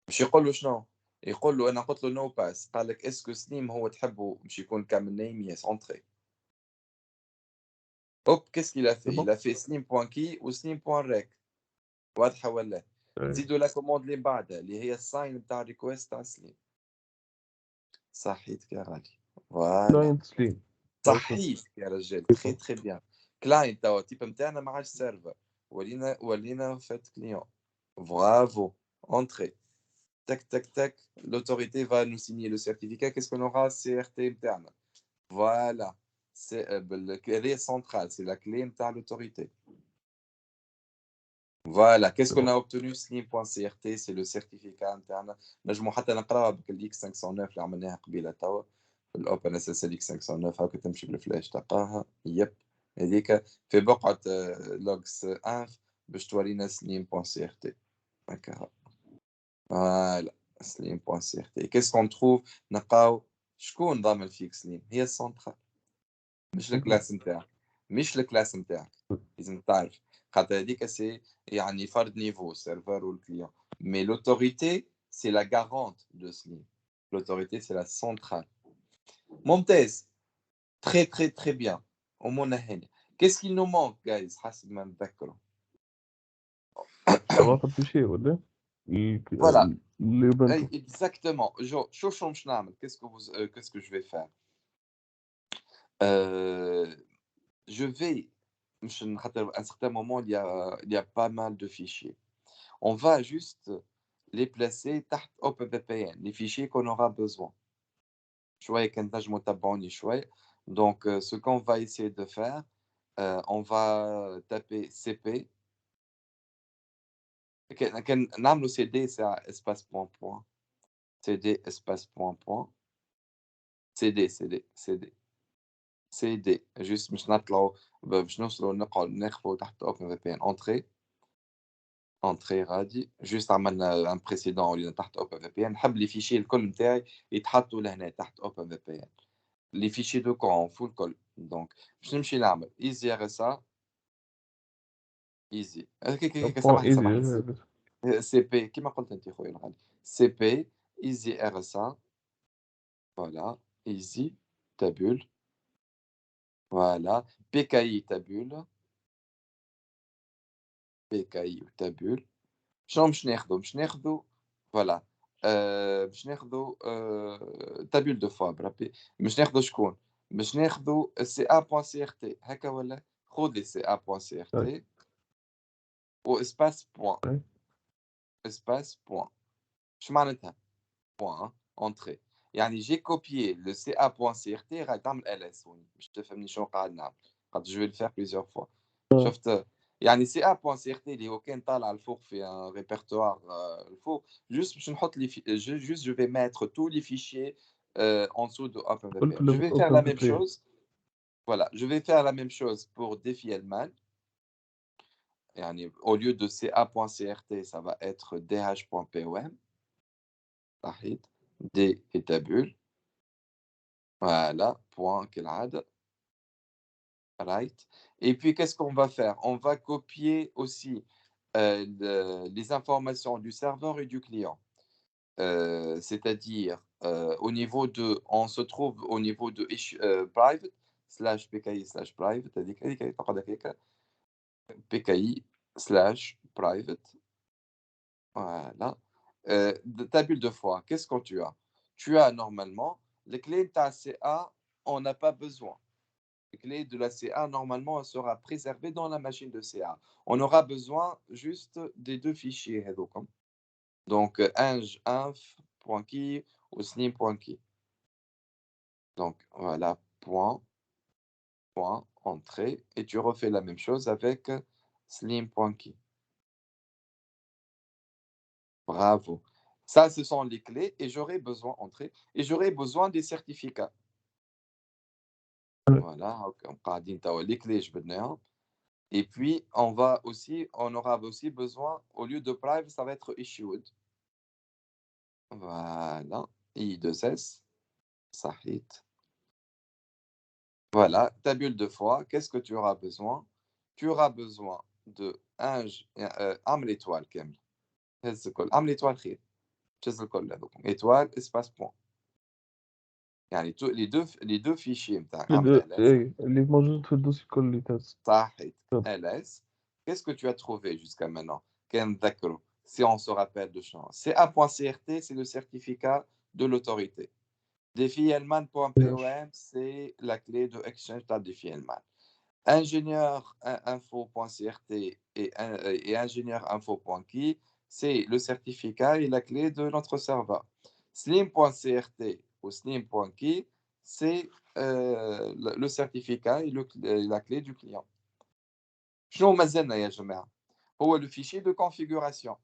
باش يقول له شنو يقول له انا قلت له نو باس قال لك اسكو سليم هو تحبه باش يكون كامل نيم يس اونتري hop, qu'est-ce qu'il a C'est fait? bon? Il a fait slim.key ou slim.rec. واضحة ولا؟ Ouais. نزيدوا لا كوموند اللي بعدها اللي هي الساين بتاع الريكوست تاع سليم. صحيت يا غالي. فوالا. client سليم. وصل. صحيت يا رجال، تخي تخي بيان. كلاينت توا التيب نتاعنا ما عادش سيرفر، ولينا فات كليون. برافو. انتري. Tac, tac, tac. L'autorité va nous signer le certificat. Qu'est-ce qu'on aura? CRT interne. Voilà. C'est la clé centrale. C'est la clé de l'autorité. Voilà. Qu'est-ce C'est qu'on bon. a obtenu? Slim.crt, c'est le certificat interne. نجمو حتى نقراها بالإكس 509 اللي عملناها قبيله توا. الأوبن اس اس ال اكس 509 هاكا تمشي بالفلاش تلقاها. يب. هذيك في بقعة لوجز انف باش تورينا slim.crt. هكا. Voilà, slim.crt. Qu'est-ce qu'on trouve? نلقاو شكون ضامن فيك سليم؟ هي السنترال، مش الكلاس نتاعك، مش الكلاس نتاعك. لازم تعرف خاطر هذيك سي يعني فرد نيفو سيرفر والكليون. مي l'autorité c'est la garante de Slim. L'autorité c'est la centrale. ممتاز. Très très très bien. أمورنا هانية. Qu'est-ce qu'il nous manque guys حسب ما نتذكروا؟ صباح الفيشي ولا Voilà. اليوبنتو. Exactement. شو باش نعمل؟ qu'est-ce que je vais faire? Euh, je vais, à un certain moment, il y a pas mal de fichiers. On va juste les placer تحت OpenVPN, les fichiers qu'on aura besoin. شوية كنتنجموا نتبعوني شوية. Donc, ce qu'on va essayer de faire, on va taper cp. نعملوا cd c'est espace point point. cd espace point point. cd. cd. juste باش نطلعوا باش نوصلوا نقعد نخفوا تحت OpenVPN. entrée غادي juste عملنا un précédent ولينا تحت OpenVPN. نحب les fichiers الكل نتاعي يتحطوا لهنا تحت OpenVPN. les fichiers de camp فول الكل. donc باش نمشي نعمل easy rsa easy هيك بوان سامحني ايزي. سي بي كيما قلت انت خويا الغالي. سي بي easy rsa. voilà easy tabule. voilà PKI tabule. PKI tabule. شنو باش ناخذوا فوالا. باش ناخذوا تابول دو فوا بربي. باش ناخذوا شكون؟ باش ناخذوا CA.crt هكا ولا؟ خذ لي CA.crt و اسباس بوان. اسباس بوان. اش معناتها؟ بوان اونتري. يعني جي كوبيي لو CA.crt غادي تعمل ls هوني باش تفهمني شنو قاعد نعمل. خاطر جو في الفير بليزيور فوا. شفت يعني CA.crt اللي هو كان طالع الفوق في un répertoire الفوق. juste باش نحط لي juste je vais mettre tous les fichiers en dessous de قلت OpenVPN. je له vais faire اوبن la في même بلاي. chose. voilà je vais faire la même chose pour Defielman. يعني au lieu de CA.crt ça va être dh.pom. صحيت. d et tabule. voilà point كالعادة. right. Et puis qu'est-ce qu'on va faire? On va copier aussi les informations du serveur et du client. C'est-à-dire au niveau de, on se trouve au niveau de private slash PKI slash private, PKI slash private. Voilà. Ta bulle de foi, qu'est-ce que tu as? Tu as normalement les clés de ta CA, on n'a pas besoin. Les clés de la CA, normalement, elle sera préservée dans la machine de CA. On aura besoin juste des deux fichiers. Donc, inf.key ou slim.key. Donc, voilà, point, entrée. Et tu refais la même chose avec slim.key. Bravo. Ça, ce sont les clés. Et j'aurai besoin, entrée, et j'aurai besoin des certificats. Voilà, les clés, je veux. Et puis, on aura aussi besoin, au lieu de private, ça va être issued. Voilà, I2S, Sahit. Voilà, ta bulle de foi, qu'est-ce que tu auras besoin? Tu auras besoin de عمل étoile كامل. هز الكل، عمل étoile خير. هز الكل هذوك. Étoile, espace point. يعني les deux fichiers نتاع Les عامل deux, ls ايه اللي موجود في الدوسي كله تاس. صحيت طب ls. Qu'est-ce que tu as trouvé jusqu'à maintenant كنذكروا si on se rappelle de champ CA.CRT c'est le certificat de l'autorité. ماشي. Defi-Hellman.pom c'est la clé de exchange de Defi-Hellman. Ingénieur info.crt et ingénieur info.key, c'est le certificat et la clé de notre serveur. Slim.crt ou slim.key, c'est le certificat et la clé du client. شنو مازلنا يا جماعة؟ هو le fichier de configuration.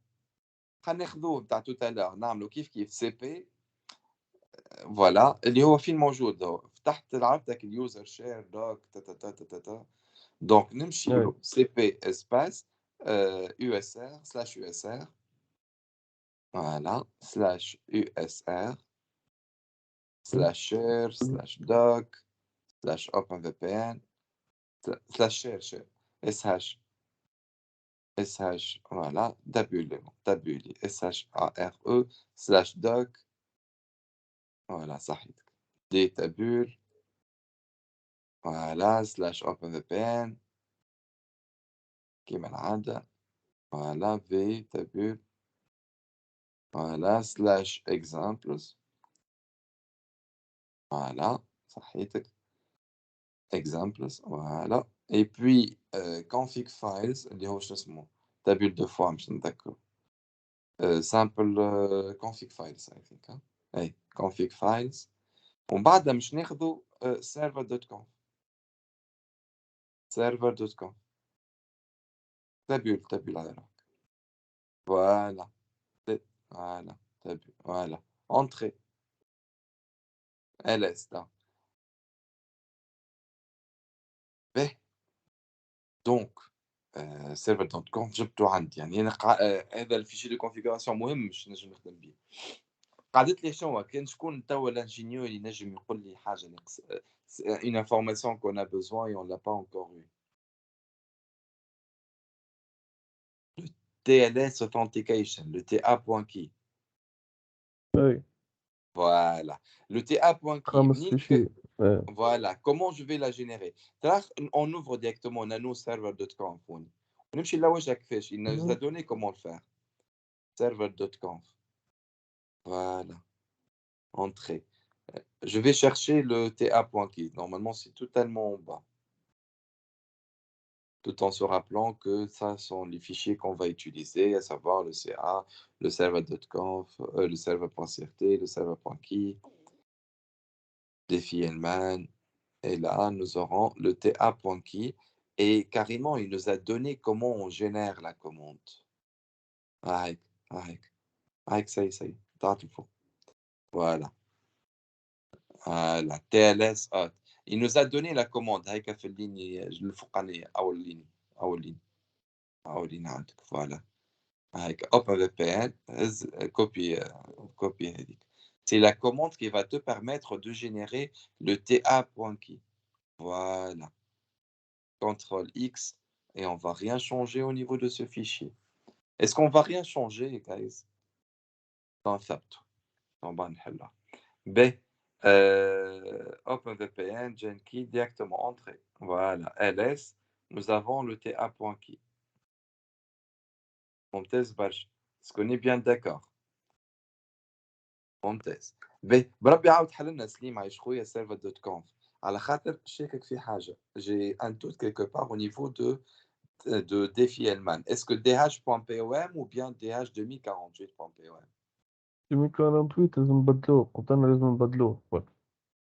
هناخذوه بتاع tout à l'heure نعملوا كيف CP فوالا اللي هو فين موجود هو فتحت لعبتك اليوزر شير دوك دونك نمشي ايه له cp espace usr/usr voilà /usr /share/doc/openvpn /share sh voilà tabuli share/doc voilà صحيح دي tabule voilà /openvpn كيما العادة voilà v tabule voilà /examples voilà صحيتك examples voilà et puis config files اللي هو شو اسمه tabule de fois مش نتذكر simple config files I think اي config files ومن بعدها مش ناخذوا server.conf server.conf tabule على روحك voilà voilà tabule voilà entrée ls là به donc server.conf جبته عندي يعني انا هذا الفيشي دو كونفيغوراسيون مهم مش نجم نخدم به قعدت لي شنو كان شكون توا الانجينيور اللي نجم يقول لي حاجه ناقص une information qu'on a besoin et on l'a pas encore eu TLS authentication le TA.key ايه voilà le TA.key خمس في منين شيء. ايه voilà comment je vais la générer on ouvre directement nano server.conf ونمشي لوجهك كيفاش il nous a donné comment le faire server.conf voilà entrée je vais chercher le TA.key normalement c'est totalement en bas tout en se rappelant que ça sont les fichiers qu'on va utiliser, à savoir le CA, le server.conf, le server.crt, le server.key, Defi-Hellman. Et là, nous aurons le ta.key. Et carrément, il nous a donné comment on génère la commande. Avec, ça y est, voilà. Voilà, TLS hot. Il nous a donné la commande. هيك في الليني الفوقانية أول ligne. أول ligne عندك. Voilà. Avec OpenVPN, copie هذيك. C'est la commande qui va te permettre de générer le ta.key. Voilà. CTRL X et on va rien changer au niveau de ce fichier. Est-ce qu'on va rien changer, guys? concept طبعا نحلها. B. OpenVPN, Jenkey, directement entrée. Voilà. LS, nous avons le ta.key. ممتاز برشا. Est-ce qu'on est bien d'accord? ممتاز. باهي بربي عاود حل لنا سليم عايش خويا server.conf على خاطر شاكك في حاجة. J'ai un doute quelque part au niveau de Defi-Hellman. Est-ce que dh.pom ou bien dh2048.pom? 2048 لازم نبدلوه، قلنا لازم نبدلوه.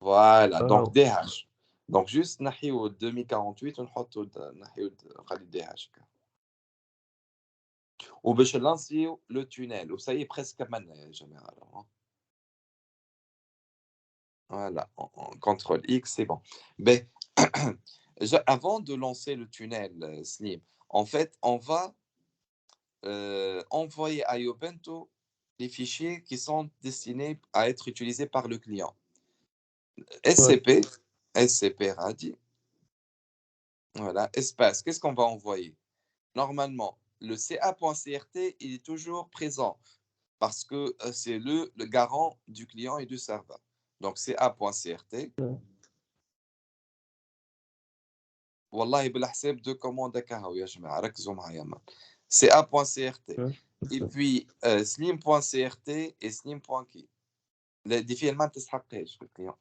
Voilà, donc اه dh. Donc juste نحيو 2048 ونحطو نحيو نخلي dh. وباش نلانسيو لو تونيل وسا هي بريسك كملنا يا جماعة. Alors, voilà, CTRL X, c'est bon. Mais avant de lancer le tunnel, Slim, en fait, on va envoyer à Iobento les fichiers qui sont destinés à être utilisés par le client. ouais. SCP RADI, voilà, espace. Qu'est-ce qu'on va envoyer? Normalement, le CA.CRT, il est toujours présent parce que c'est le garant du client et du serveur. Donc, CA.CRT. والله بالحساب دو كوموند هكا هو يا جماعة ركزوا معايا مان. CA.CRT. Et puis, slim.crt et slim.key. Les défis, elles m'ont تستحقهاش le client.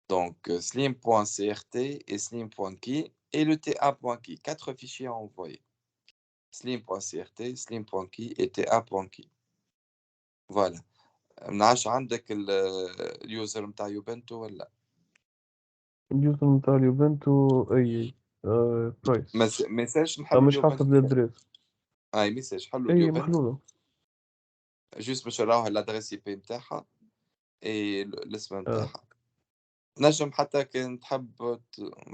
Donc, slim.crt et slim.key et le ta.key. 4 fichiers à envoyer. slim.crt, slim.key et ta.key. Voilà. منعرفش عندك اليوزر نتاع يوبنتو ولا اليوزر نتاع اليوفنتو أي برايس ما يسالش نحلوا مش حسب اليوبنتو. الأدريس. اي ما يسالش حلوا أي اليوبنتو محلولة. جوست باش نراوها الادريس اي بي نتاعها اي الاسم آه. نتاعها. نجم حتى كان تحب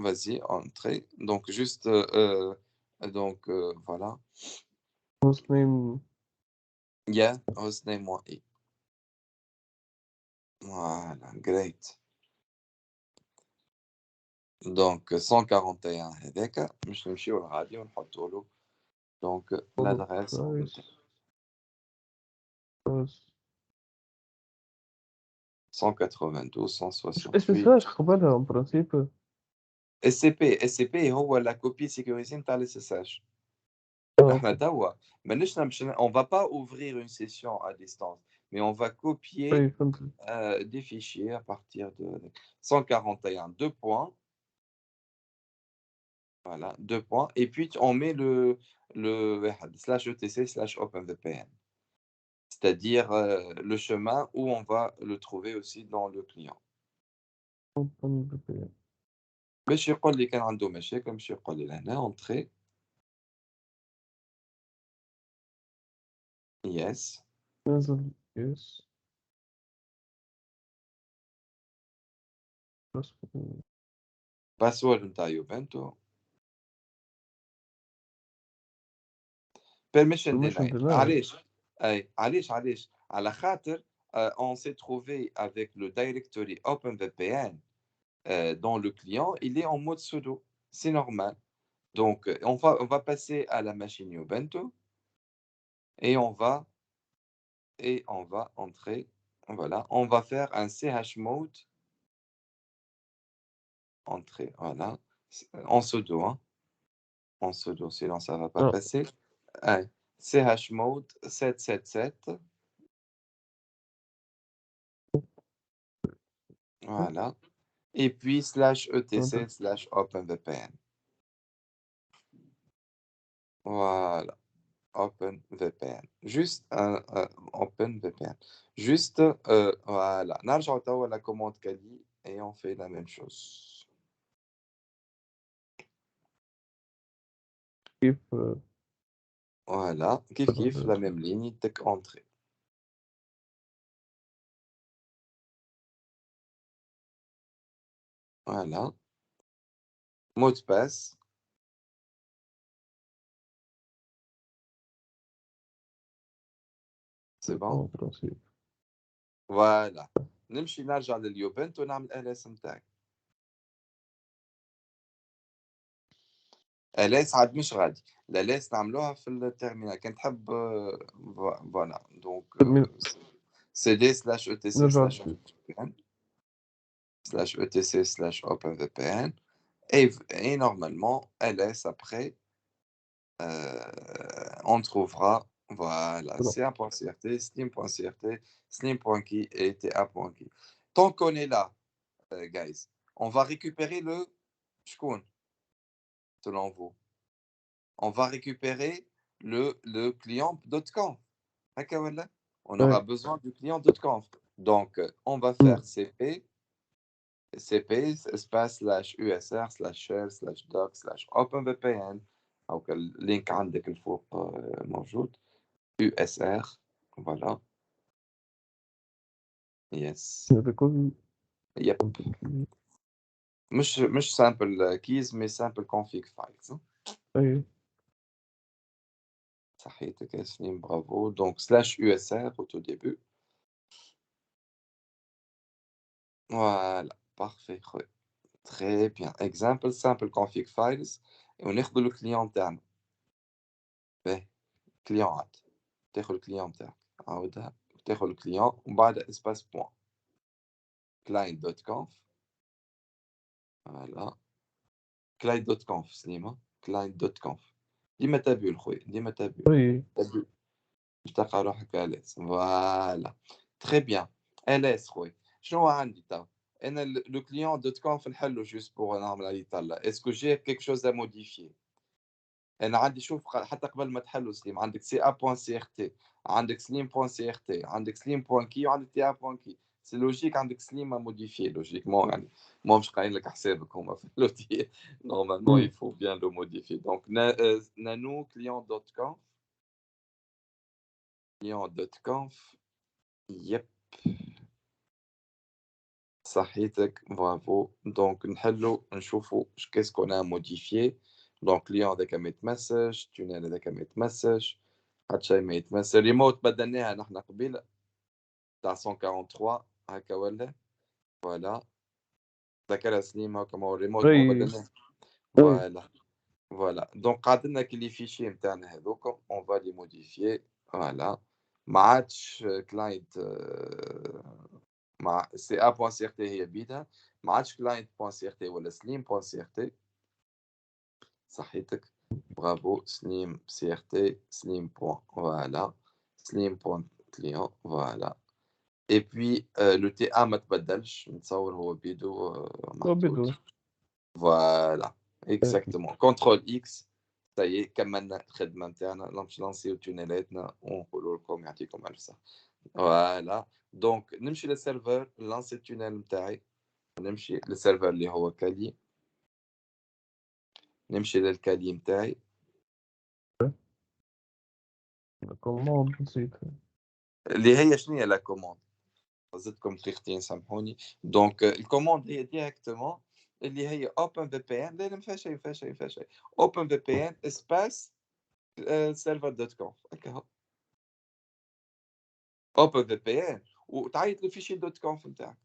فازي اونتري دونك جوست دونك فوالا هوست نيم. يا هوست نيم موان اي. فوالا جريت. دونك 141 هذاك باش نمشيو لغادي ونحطوا له دونك l'adresse en برايس. détail. برايس. 192 اس اس 168 هاش قبلها برانسيب. SCP هو la copie sécurisée نتاع ال SSH. احنا توا مانيش نمشي on va pas ouvrir une session à distance mais on va copier أي فهمت. des fichiers à partir de 141 2 points. Voilà, 2 points et puis on met le /etc/openvpn. C'est-à-dire le chemin où on va le trouver aussi dans le client. باش يقول لي كان عنده مشاكل باش يقول لي لهنا entrée. Yes. نزل يس. باسورد نتاع يوفنتو. permission denied. علاش؟ اي علاش على خاطر on s'est trouvé avec le directory OpenVPN dans le client, il est en mode sudo. C'est normal. Donc on va passer à la machine Ubuntu et on va entrer. Voilà, on va faire un chmod entrée. Voilà, en sudo, hein. En sudo, sinon ça va pas passer. Allez, chmod 777. Voilà. Et puis /etc/openvpn. Voilà, OpenVPN. Juste un OpenVPN. Juste, voilà. نرجع توا la commande Kali et on fait la même chose. كيف Voilà, kiff la même ligne, تك entrée. Voilà. Mot de passe. C'est bon? Voilà. نمشي نرجع لليوبنت ونعمل ls نتاعي. ls عاد مش غادي. ls نعملوها في التيرمينال كان تحب voilà. Donc cd/etc/openvpn et normalement ls après on trouvera voilà ca.crt, slim.crt, slim.key et ta.key. Tant qu'on est là, guys, on va récupérer le shkoun, selon vous. On va récupérer le client.conf. On aura besoin du client.conf. Donc, on va faire cp espace /usr/shell/doc/openvpn او اللينك عندك الفوق موجود usr. voilà. yes. يب مش sample keys mais sample config files. صحيتك يا سليم برافو. donc /usr au tout début. voilà parfait. très bien. example sample config files وناخذ le client تاعنا. باهي client عاد تاخذ الكليون تاعك عاودها تاخذ الكليون ومن بعد اسباس بوان client.conf. Voilà. client.conf, Slima. client.conf. ديما تابعوا خويا ديما تابعوا وي تابعوا باش تلقى روحك اليس فوالا تري بيان اليس خويا شنو هو عندي تو انا لو كليون دوت كونف نحلو جوست بور نعمل عليه طلع اسكو جي كيك شوز ا موديفيي انا عندي شوف حتى قبل ما تحلو سليم عندك سي ا بوان سي ار تي عندك سليم بوان سي ار تي عندك سليم بوان كي وعندك تي ا بوان كي سي لوجيك عندك سليم موديفيي لوجيكمون يعني ما مش قايل لك حسابك هما في اللوتي نورمالمون il faut bien le modifier donc nano client دوت كونف client.conf يب صحيتك برافو دونك نحلو نشوفو كيسكو انا موديفيي دونك كليون هذاك ما يتمسش تونيل هذاك ما يتمسش حتى شي ما يتمسش ريموت بدلناها نحنا قبيله تاع 143 هكا ولا فوالا ذكرها سليم هكا ما هو الريموت ما هو وي بدلناه وي فوالا فوالا دونك قعد لنا كي لي فيشي نتاعنا هذوك اون فا لي موديفيي فوالا ما عادش كلاينت مع سي ا بوان سي ار تي هي بيدها ما عادش كلاينت بوان سي ار تي ولا سليم بوان سي ار تي صحيتك برافو سليم سي ار تي سليم بوان فوالا سليم بوان كليون فوالا اي بي لو تي ا ما تبدلش نتصور هو بيدو وبدو محطوط فوالا اكزاكتومون كنترول اكس سي كملنا الخدمه نتاعنا نمشي لانسيو تونيلاتنا ونقولوا لكم يعطيكم الف صحه فوالا دونك نمشي للسيرفر لانسي التونيل نتاعي نمشي للسيرفر اللي هو كالي نمشي للكالي نتاعي كوموند نسيت اللي هي شنو هي لا كوموند زدتكم دقيقتين سامحوني دونك الكوموند هي ديريكتومون اللي هي اوبن في بي ان لا ما فيها شيء ما فيها شيء ما فيها شيء اوبن في بي ان اسباس سيرفر دوت كونف هكا هو اوبن في بي ان وتعيط له فيشي دوت كونف نتاعك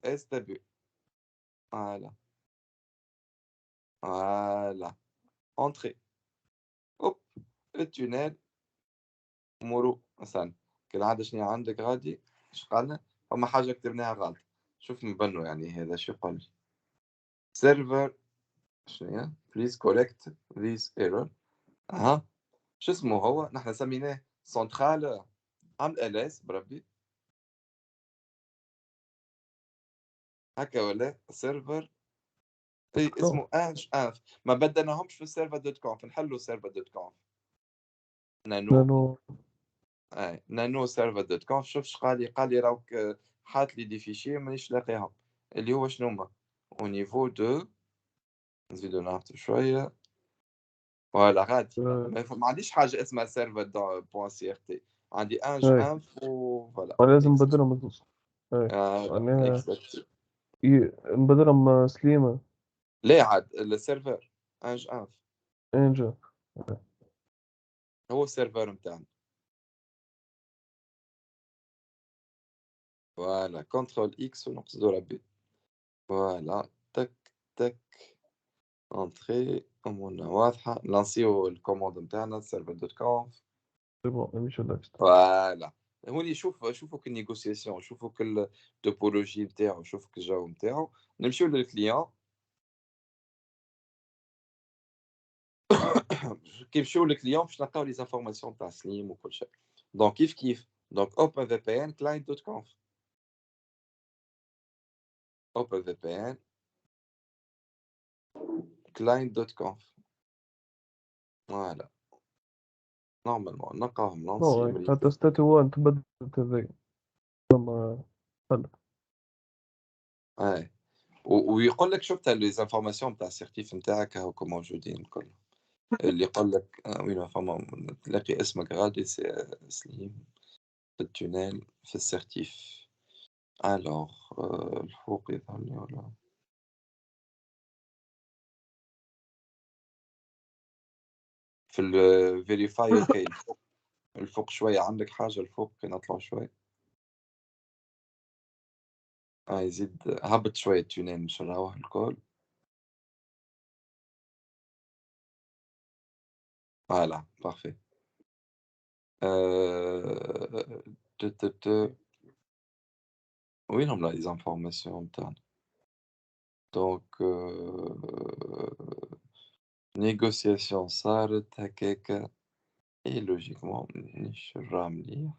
اس دبليو فوالا فوالا انتري اوب التونيل مرور مثلا كالعادة شنو عندك غادي اش قالنا فما حاجة كتبناها غلط شوف مبنو يعني هذا شو يقول لي سيرفر شنو هي بليز كوريكت ذيس ايرور اها شو اسمه هو نحن سميناه سنترال عمل الاس بربي هكا ولا سيرفر اي اسمه انج انف ما بدلناهمش في السيرفر دوت كونف نحلوا سيرفر دوت كونف نانو نانو نانو سيرفر دوت كونف شوف قال لي راك حاط لي دي فيشي مانيش لاقيهم اللي هو شنو هما او نيفو دو نزيدو نهبطو شويه فوالا غادي ما عنديش حاجه اسمها سيرفر بوان سي ار تي عندي انج اي انف وفوالا ولازم نبدلهم مزوز اي يعني اكزاكت نبدلهم سليمة ليه عاد السيرفر انج انف انجا هو السيرفر نتاعنا فوالا كنترول اكس ونقصدو ربي فوالا تك تك انتري امورنا واضحه لانسيو الكوموند نتاعنا سيرفر دوت كونف سي بون نمشيو لنكست فوالا هوني شوفوا النيغوسياسيون شوفوا التوبولوجي نتاعو شوفوا الجو نتاعو نمشيو للكليون كي نمشيو للكليون باش نلقاو لي زانفورماسيون تاع سليم وكل شيء دونك كيف دونك اوبن في بي ان كلاينت دوت كونف اوبن في بي ان كلاينت دوت كونف فوالا نورمالمون نلقاهم لانسي نو حتى ستاتي 1 تبدل هذي لما خلت اي ويقول لك شفت لي زانفورماسيون تاع السيرتيف نتاعك هاكم موجودين الكل اللي يقول لك وين فما تلاقي اسمك غادي سليم في التونيل في السيرتيف الوغ الفوق يظهر لي ولا في الفيريفاي اوكي الفوق شوية عندك حاجة الفوق كي نطلع شوي يزيد هبط شوية التونيل مش نروح الكل فوالا بارفي ت- ت- ت- Oui, non, là, les informations internes. Donc, négociation صارت هكاكا et logiquement مانيش راه مليح.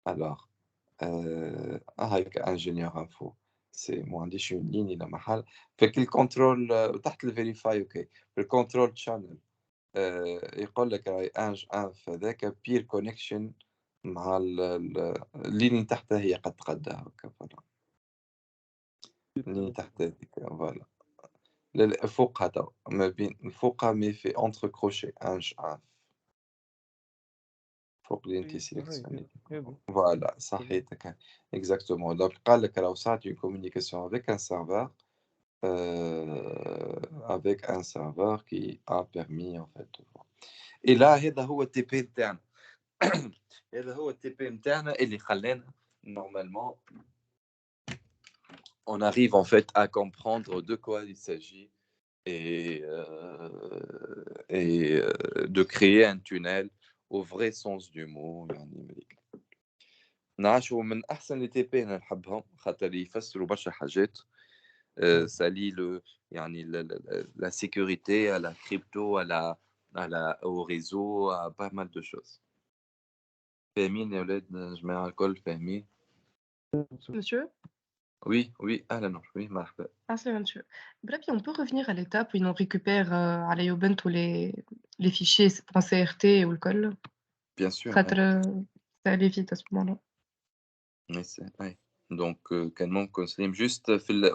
Alors, هايك ingénieur info c'est ما عنديش une ligne لا محل. فكي الكنترول تحت الverify أوكي. في الcontrol channel يقول لك راهي انف هذاك peer connection مع اللي اللي تحتها هي قدها هكا فوالا. اللي تحت هذيك فوالا. فوقها توا ما بين فوقها مي في entre crochet انف فوق اللي انت سيليكسيوني. Voilà, صحيتك exactement. Donc قال لك راهو صارت une communication avec un serveur avec un serveur qui a permis en fait de voir. Et là هذا هو التي بي نتاعنا. هذا هو التي بي نتاعنا اللي خلانا normalement on arrive en fait à comprendre de quoi il s'agit de créer un tunnel au vrai sens du mot يعني نعرفوا من أحسن لي تي بي أنا نحبهم خاطر يفسروا برشا حاجات سالي لو يعني la sécurité à la crypto au réseau à pas mal de choses. فاهمين يا ولاد جماعة الكل فاهمين؟ Monsieur? Oui, oui, أهلا oui, مرحبا. Ah, c'est monsieur. Bref, on peut revenir à l'étape où on récupère à l'IOBent tous les fichiers .crt ou le col. Bien sûr. Ça allait vite à ce moment-là. Oui, oui. Donc, كان ممكن juste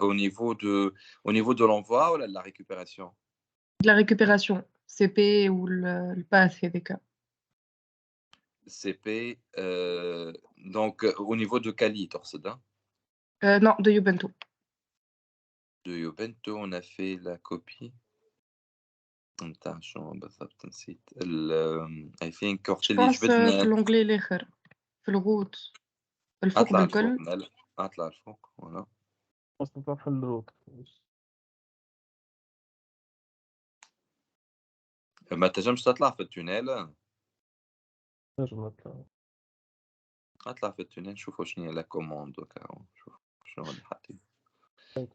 au niveau de l'envoi ou de la récupération? De la récupération, CP ou le path avec CP, donc au niveau de Kali, تقصد hein? non, de Ubuntu. De Ubuntu, on a fait la copie. نتاع شنو بالضبط نسيت I think وقت Je اللي pense في جبدنا l'onglet الآخر في الروت الفوق اطلع الفوق بالكل. لا اطلع الفوق ولا اصلا تعرف الروت ما تنجمش تطلع في التونيل. نجم نطلع اطلع في التونيل نشوفوا شنو هي لا كوموند شوف شنو اللي حاطين.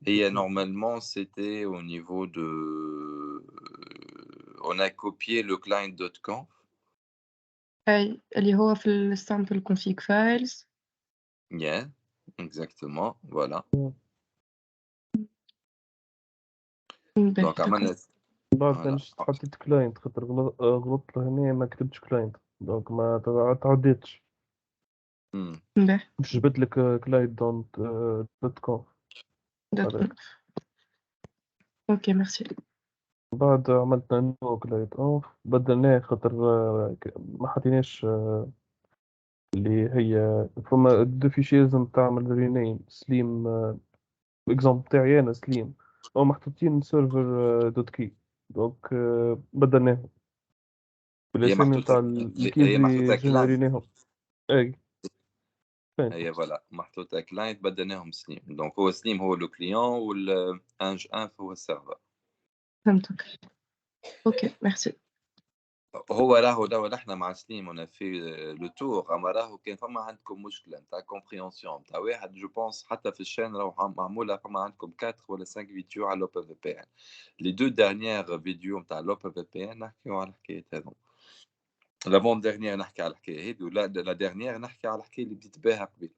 هي normalement c'était au niveau de on a copié le client.conf. أي اللي هو في السامبل config files. Yeah, exactement, voilà. Donc عملنا بعد ما حطيت كلاينت خاطر غلطت لهنا ما كتبتش كلاينت دونك ما تعديتش باش جبت لك كلاينت دوت كوم. اوكي ميرسي. بعد عملت نو كلاينت اوف بدلناه خاطر ما حطيناش اللي هي فما دو فيشي لازم تعمل رينيم سليم اكزامبل تاعي انا سليم او محطوطين سيرفر دوت كي دونك بدلناهم بالاسامي نتاع الكيز هي اللي محطوطة جينيريناهم. اي هي فوالا محطوطة كلاينت بدلناهم سليم. دونك هو سليم هو لو كليون والانج انف هو السيرفر. فهمتك. اوكي ميرسي. هو راهو احنا مع سليم انا في لو تور اما راهو كان فما عندكم مشكله نتاع كومبريهنسيون نتاع واحد جو بونس حتى في الشين راهو معموله فما عندكم 4 ولا 5 فيديو على لوبن في بي ان. لي دو دارنيير فيديو نتاع لوبن في بي ان نحكيو على الحكايه هذو. لافون ديرنيير نحكي على الحكايه هذه ولا لا ديرنيير نحكي على الحكايه اللي بديت بها قبل.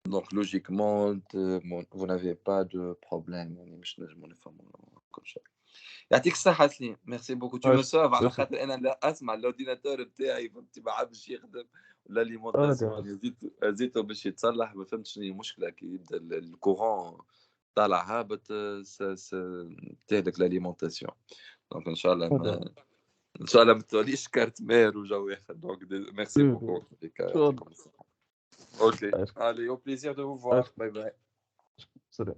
دونك لوجيكمون vous n'avez pas de problème يعني مش نجمو نفهموا كل شيء. يعطيك الصحة سليم. ميرسي بوكو تو مو سوف على خاطر أنا لا أسمع الأورديناتور بتاعي فهمتي ما عادش يخدم ولا ليمونتاسيون زيتو باش يتصلح ما فهمتش شنو هي المشكلة كي يبدا الكورون طالع هابط تهلك لاليمونتاسيون. دونك إن شاء الله إن شاء الله ما توليش كارت مير وجو ياخذ. دونك ميرسي بوكو. يعطيكم الصحة. اوكي allez au plaisir de vous voir. Bye bye. سلام.